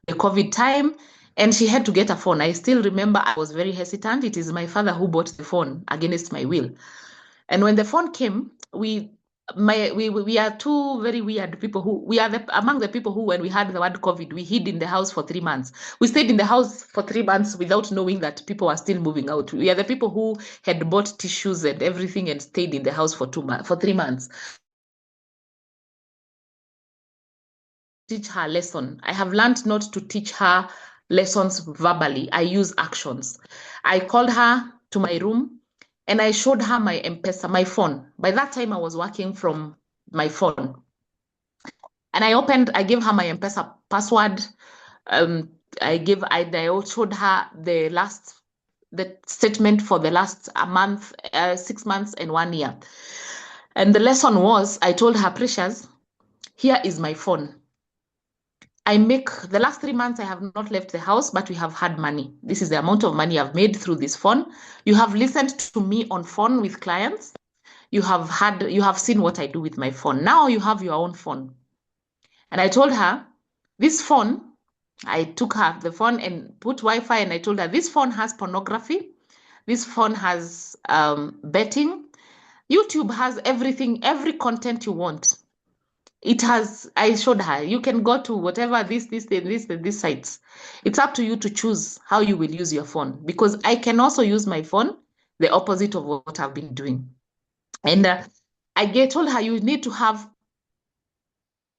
the COVID time, and she had to get a phone. I still remember I was very hesitant. It is my father who bought the phone against my will. And when the phone came, we are two very weird people we are among the people who, when we had the word COVID, we hid in the house for 3 months. We stayed in the house for 3 months without knowing that people were still moving out. We are the people who had bought tissues and everything and stayed in the house for 3 months. Teach her lesson. I have learned not to teach her lessons verbally. I use actions. I called her to my room and I showed her my M-Pesa, my phone. By that time, I was working from my phone. And I gave her my M-Pesa password. I showed her the statement for the last month, 6 months and 1 year. And the lesson was, I told her, Precious, here is my phone. The last 3 months, I have not left the house, but we have had money. This is the amount of money I've made through this phone. You have listened to me on phone with clients. You have seen what I do with my phone. Now you have your own phone. And I told her, this phone, I took her the phone and put Wi-Fi, and I told her, this phone has pornography. This phone has betting. YouTube has everything, every content you want. It has, I showed her, you can go to whatever this sites. It's up to you to choose how you will use your phone, because I can also use my phone the opposite of what I've been doing. And I told her, you need to have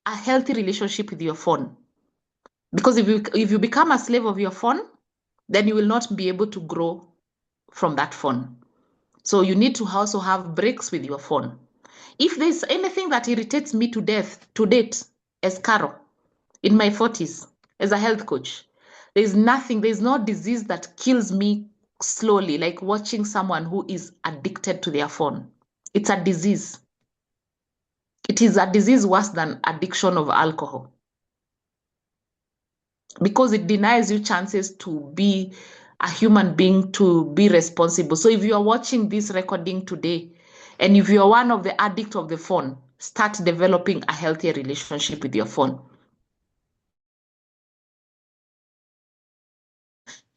a healthy relationship with your phone, because if you become a slave of your phone, then you will not be able to grow from that phone. So you need to also have breaks with your phone. If there's anything that irritates me to death to date as Carol in my 40s as a health coach, there's no disease that kills me slowly like watching someone who is addicted to their phone. It's a disease. It is a disease worse than addiction of alcohol, because it denies you chances to be a human being, to be responsible. So if you are watching this recording today, and if you're one of the addicts of the phone, start developing a healthier relationship with your phone.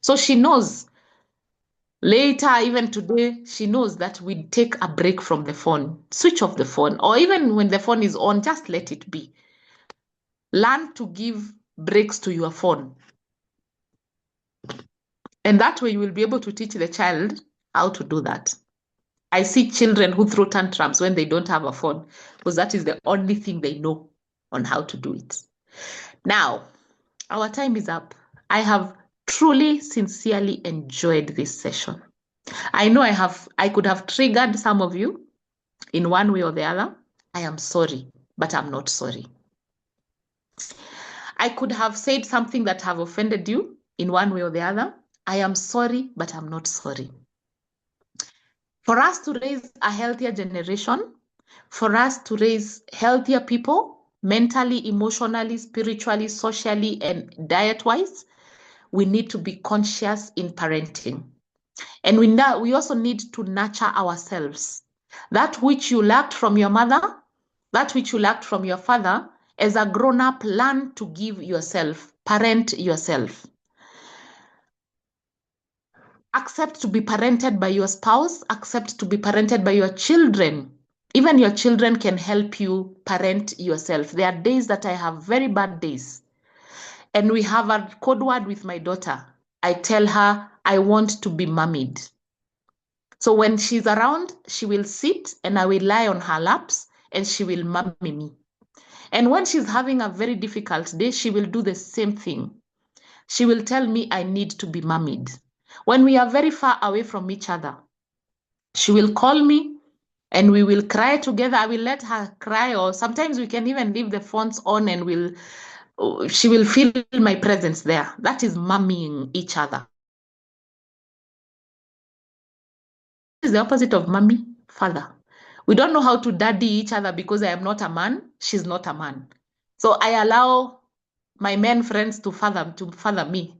So she knows later, even today, she knows that we take a break from the phone, switch off the phone, or even when the phone is on, just let it be. Learn to give breaks to your phone. And that way you will be able to teach the child how to do that. I see children who throw tantrums when they don't have a phone, because that is the only thing they know on how to do it. Now, our time is up. I have truly, sincerely enjoyed this session. I know I could have triggered some of you in one way or the other. I am sorry, but I'm not sorry. I could have said something that have offended you in one way or the other. I am sorry, but I'm not sorry. For us to raise a healthier generation, for us to raise healthier people, mentally, emotionally, spiritually, socially, and diet-wise, we need to be conscious in parenting. And we also need to nurture ourselves. That which you lacked from your mother, that which you lacked from your father, as a grown-up, learn to give yourself, parent yourself. Accept to be parented by your spouse, accept to be parented by your children. Even your children can help you parent yourself. There are days that I have very bad days. And we have a code word with my daughter. I tell her, I want to be mummied. So when she's around, she will sit and I will lie on her laps and she will mummy me. And when she's having a very difficult day, she will do the same thing. She will tell me I need to be mummied. When we are very far away from each other, she will call me and we will cry together. I will let her cry, or sometimes we can even leave the phones on and she will feel my presence there. That is mummying each other. Is the opposite of mummy, father. We don't know how to daddy each other because I am not a man, she's not a man. So I allow my men friends to father me.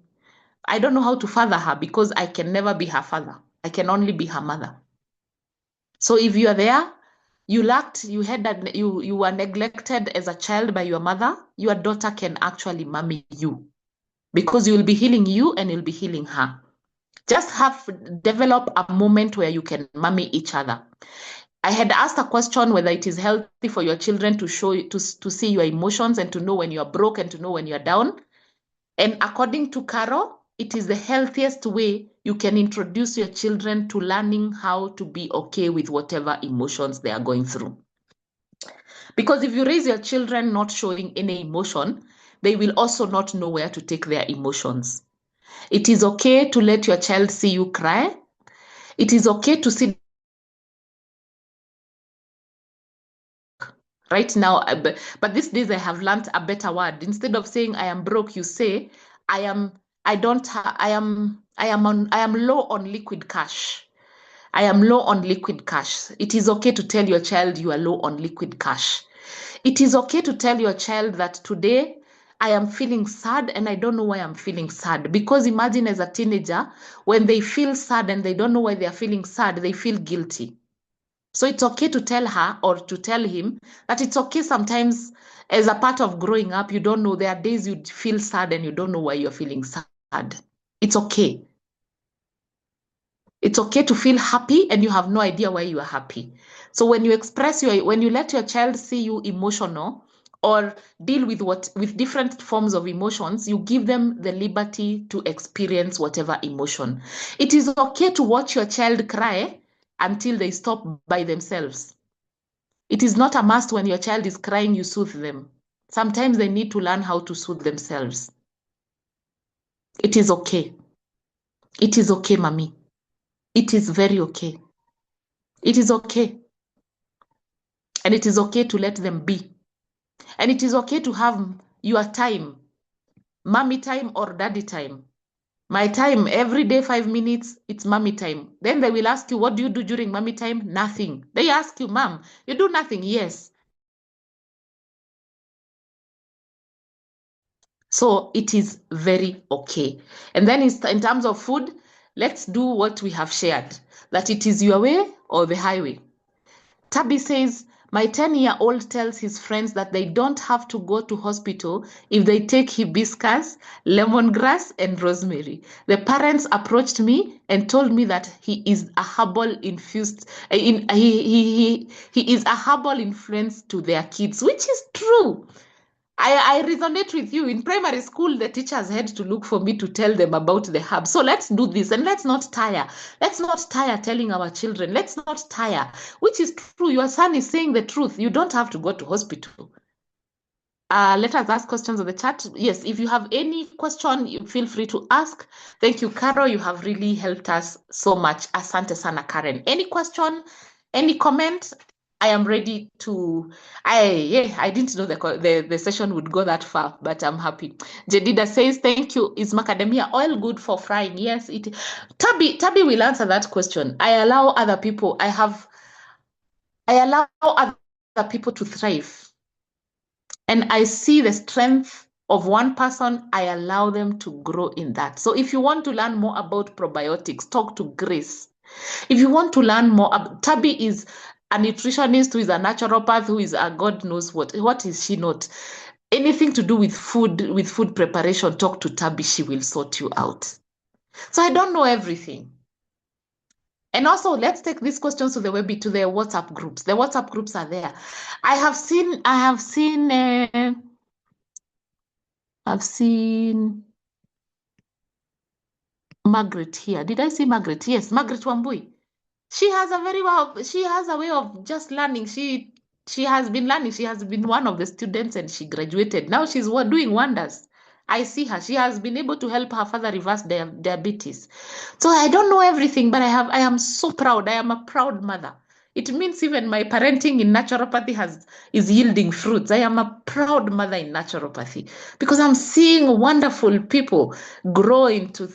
I don't know how to father her because I can never be her father. I can only be her mother. So if you are there, you were neglected as a child by your mother, your daughter can actually mummy you, because you will be healing you and you'll be healing her. Just develop a moment where you can mummy each other. I had asked a question whether it is healthy for your children to see your emotions and to know when you're broke and to know when you're down. And according to Carol, it is the healthiest way you can introduce your children to learning how to be okay with whatever emotions they are going through. Because if you raise your children not showing any emotion, they will also not know where to take their emotions. It is okay to let your child see you cry. It is okay to sit right now, but these days I have learned a better word. Instead of saying I am broke, you say I am low on liquid cash. I am low on liquid cash. It is okay to tell your child you are low on liquid cash. It is okay to tell your child that today I am feeling sad and I don't know why I'm feeling sad. Because imagine as a teenager, when they feel sad and they don't know why they are feeling sad, they feel guilty. So it's okay to tell her or to tell him that it's okay sometimes, as a part of growing up, you don't know, there are days you feel sad and you don't know why you're feeling sad. It's okay. It's okay to feel happy and you have no idea why you are happy. So when you when you let your child see you emotional or deal with different forms of emotions, you give them the liberty to experience whatever emotion. It is okay to watch your child cry until they stop by themselves. It is not a must when your child is crying, you soothe them. Sometimes they need to learn how to soothe themselves. It is okay. It is okay, mommy. It is very okay. It is okay. And it is okay to let them be. And it is okay to have your time, mommy time or daddy time. My time, every day, 5 minutes, it's mommy time. Then they will ask you, what do you do during mommy time? Nothing. They ask you, mom, you do nothing? Yes. So it is very okay. And then in terms of food, let's do what we have shared, that it is your way or the highway. Tabby says, my 10-year-old tells his friends that they don't have to go to hospital if they take hibiscus, lemongrass, and rosemary. The parents approached me and told me that he is a herbal infused, he is a herbal influence to their kids, which is true. I resonate with you. In primary school, the teachers had to look for me to tell them about the herb. So let's do this and let's not tire. Let's not tire telling our children. Let's not tire, which is true. Your son is saying the truth. You don't have to go to hospital. Let us ask questions on the chat. Yes, if you have any question, you feel free to ask. Thank you, Carol. You have really helped us so much. Asante sana, Karen. Any question? Any comment? I am ready to. I didn't know the session would go that far, but I'm happy. Jedida says, "Thank you. Is macadamia oil good for frying?" Yes, it. Tabi will answer that question. I allow other people. I allow other people to thrive, and I see the strength of one person. I allow them to grow in that. So if you want to learn more about probiotics, talk to Grace. If you want to learn more, Tabi is a nutritionist who is a naturopath, who is a God knows what. What is she not? Anything to do with food preparation, talk to Tabi. She will sort you out. So I don't know everything. And also, let's take these questions to the WhatsApp groups. The WhatsApp groups are there. I've seen Margaret here. Did I see Margaret? Yes, Margaret Wambui. She has a way of just learning. She has been learning. She has been one of the students and she graduated. Now she's doing wonders. I see her. She has been able to help her father reverse diabetes. So I don't know everything, but I am so proud. I am a proud mother. It means even my parenting in naturopathy is yielding fruits. I am a proud mother in naturopathy because I'm seeing wonderful people grow into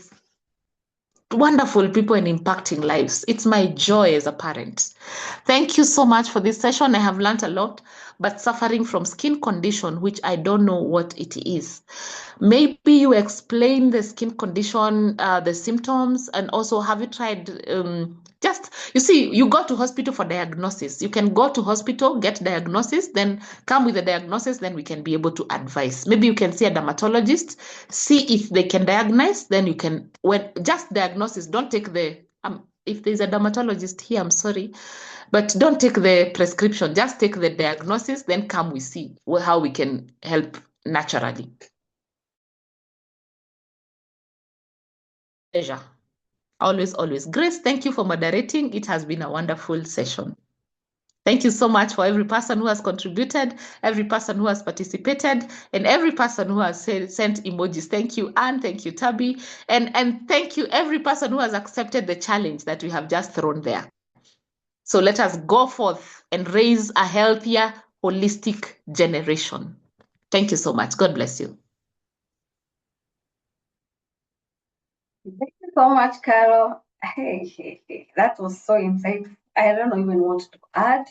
wonderful people and impacting lives. It's my joy as a parent. Thank you so much for this session. I have learned a lot, but suffering from skin condition, which I don't know what it is. Maybe you explain the skin condition, the symptoms, and also have you tried you see, you go to hospital for diagnosis. You can go to hospital, get diagnosis, then come with the diagnosis, then we can be able to advise. Maybe you can see a dermatologist, see if they can diagnose, then you can, when just diagnosis, don't take if there's a dermatologist here, I'm sorry, but don't take the prescription, just take the diagnosis, then come we see how we can help naturally. Pleasure. Always, always. Grace, thank you for moderating. It has been a wonderful session. Thank you so much for every person who has contributed, every person who has participated, and every person who has sent emojis. Thank you, Anne. Thank you, Tabi. And thank you, every person who has accepted the challenge that we have just thrown there. So let us go forth and raise a healthier, holistic generation. Thank you so much. God bless you. Thank you so much, Carol. Hey, that was so insightful. I don't even want to add,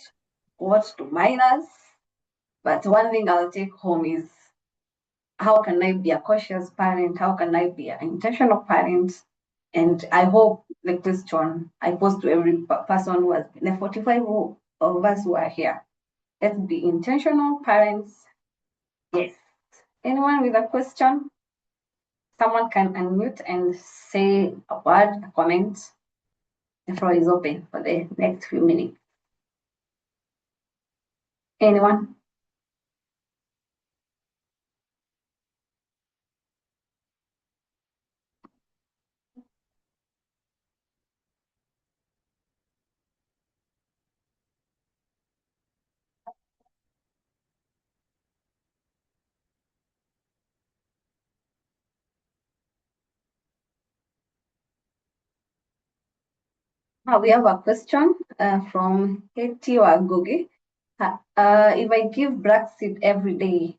what to minus, but one thing I'll take home is how can I be a cautious parent? How can I be an intentional parent? And I hope the question I pose to every person who has been, the 45 of us who are here, let's be intentional parents. Yes. Anyone with a question? Someone can unmute and say a word, a comment. The floor is open for the next few minutes. Anyone? We have a question from Hetty Wagoge. If I give black seed every day,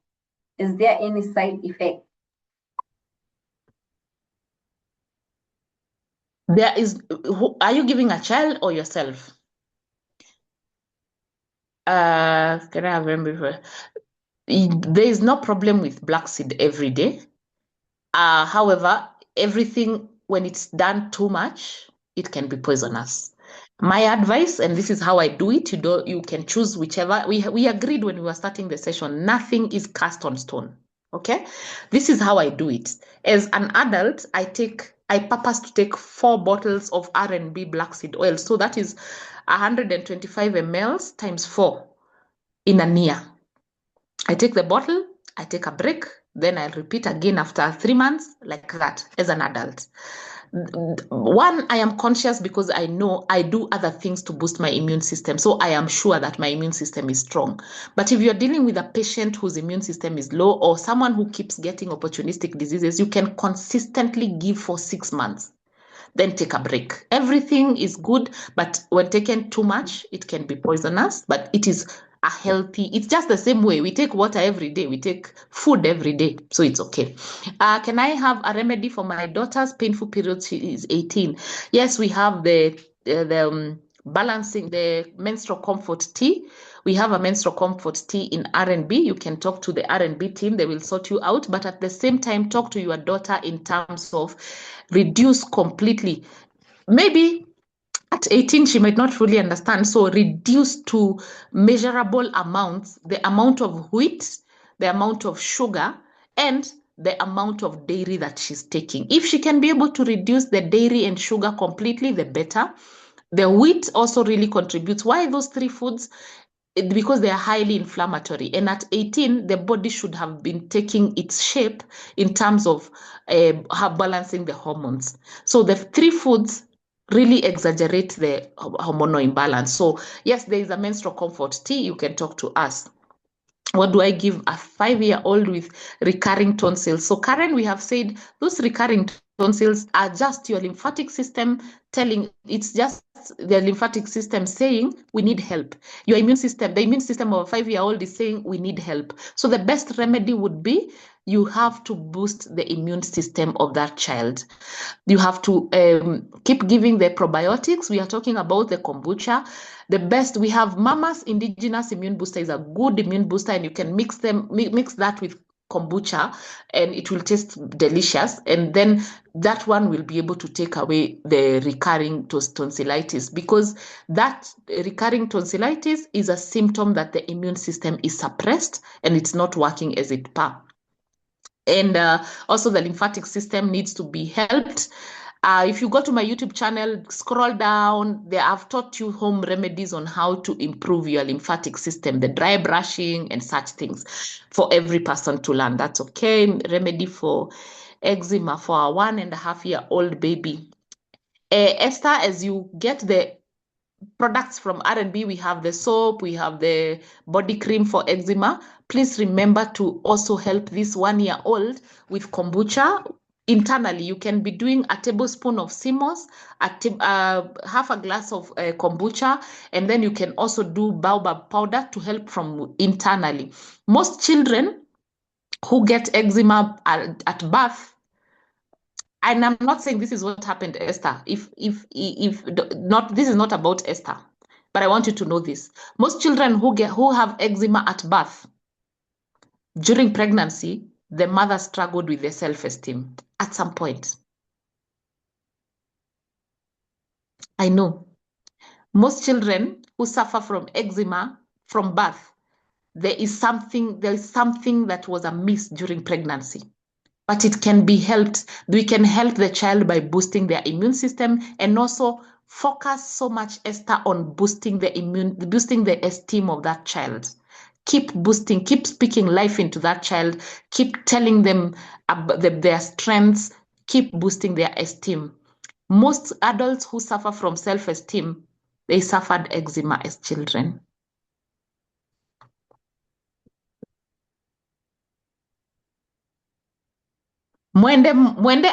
is there any side effect? There is, are you giving a child or yourself? Can I have remember? There is no problem with black seed every day. However, everything, when it's done too much, it can be poisonous. My advice, and this is how I do it, you can choose whichever. We agreed when we were starting the session, nothing is cast on stone. Okay, this is how I do it. As an adult, I purpose to take 4 bottles of R&B black seed oil. So that is 125 ml times 4 in a year. I take the bottle, I take a break, then I'll repeat again after 3 months, like that, as an adult. One, I am conscious because I know I do other things to boost my immune system. So I am sure that my immune system is strong. But if you're dealing with a patient whose immune system is low or someone who keeps getting opportunistic diseases, you can consistently give for 6 months. Then take a break. Everything is good, but when taken too much, it can be poisonous, but it is a healthy, it's just the same way. We take water every day, we take food every day, so it's okay. Can I have a remedy for my daughter's painful period? She is 18. Yes, we have the balancing the menstrual comfort tea. We have a menstrual comfort tea in R&B. You can talk to the R&B team. They will sort you out. But at the same time, talk to your daughter in terms of reduce completely. Maybe at 18, she might not fully understand. So reduce to measurable amounts, the amount of wheat, the amount of sugar, and the amount of dairy that she's taking. If she can be able to reduce the dairy and sugar completely, the better. The wheat also really contributes. Why those 3 foods? Because they are highly inflammatory. And at 18, the body should have been taking its shape in terms of balancing the hormones. So the 3 foods really exaggerate the hormonal imbalance. So yes, there is a menstrual comfort tea. You can talk to us. What do I give a 5-year-old with recurring tonsils? So Karen, we have said those recurring tonsils are just your lymphatic system it's just the lymphatic system saying we need help. Your immune system, the immune system of a 5-year-old is saying we need help. So the best remedy would be you have to boost the immune system of that child. You have to keep giving the probiotics. We are talking about the kombucha. The best, we have Mama's indigenous immune booster is a good immune booster, and you can mix that with kombucha and it will taste delicious, and then that one will be able to take away the recurring tonsillitis, because that recurring tonsillitis is a symptom that the immune system is suppressed and it's not working as it per. And also the lymphatic system needs to be helped. If you go to my YouTube channel, scroll down, I've taught you home remedies on how to improve your lymphatic system, the dry brushing and such things for every person to learn. That's okay. Remedy for eczema for a 1.5-year-old baby. Esther, as you get the products from R&B, we have the soap, we have the body cream for eczema. Please remember to also help this 1-year-old with kombucha. Internally, you can be doing a tablespoon of CMOS, half a glass of kombucha, and then you can also do baobab powder to help from internally. Most children who get eczema at birth, and I'm not saying this is what happened to Esther. If not, this is not about Esther, but I want you to know this. Most children who have eczema at birth, during pregnancy, the mother struggled with their self-esteem at some point. I know. Most children who suffer from eczema from birth, there is something that was amiss during pregnancy. But it can be helped. We can help the child by boosting their immune system and also Focus so much, Esther, on boosting the esteem of that child. Keep boosting, keep speaking life into that child, keep telling them their strengths, keep boosting their esteem. Most adults who suffer from self-esteem, they suffered eczema as children. Mwende,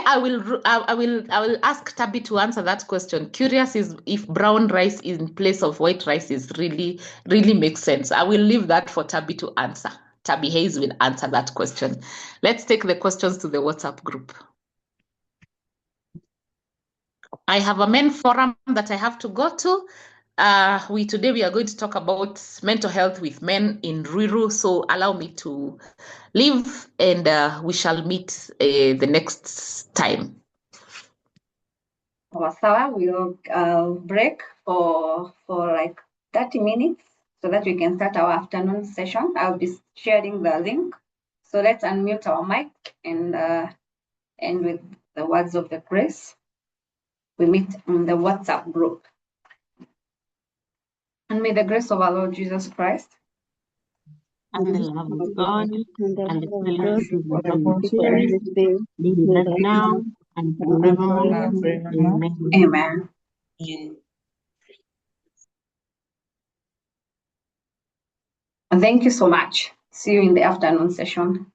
I will ask Tabi to answer that question. Curious is if brown rice in place of white rice is really makes sense. I will leave that for Tabi to answer. Tabi Hayes will answer that question. Let's take the questions to the WhatsApp group. I have a men forum that I have to go to. Today we are going to talk about mental health with men in Ruiru. So allow me to leave, and we shall meet the next time. Sawa, we'll break for like 30 minutes so that we can start our afternoon session. I'll be sharing the link. So let's unmute our mic and end with the words of the grace. We meet in the WhatsApp group. And may the grace of our Lord Jesus Christ and the love of God and the and the love of God fellowship of the and Holy the Spirit Holy Spirit be be with with us us now now and and forevermore. forevermore. Amen. Amen. And thank you so much. See you in the afternoon session.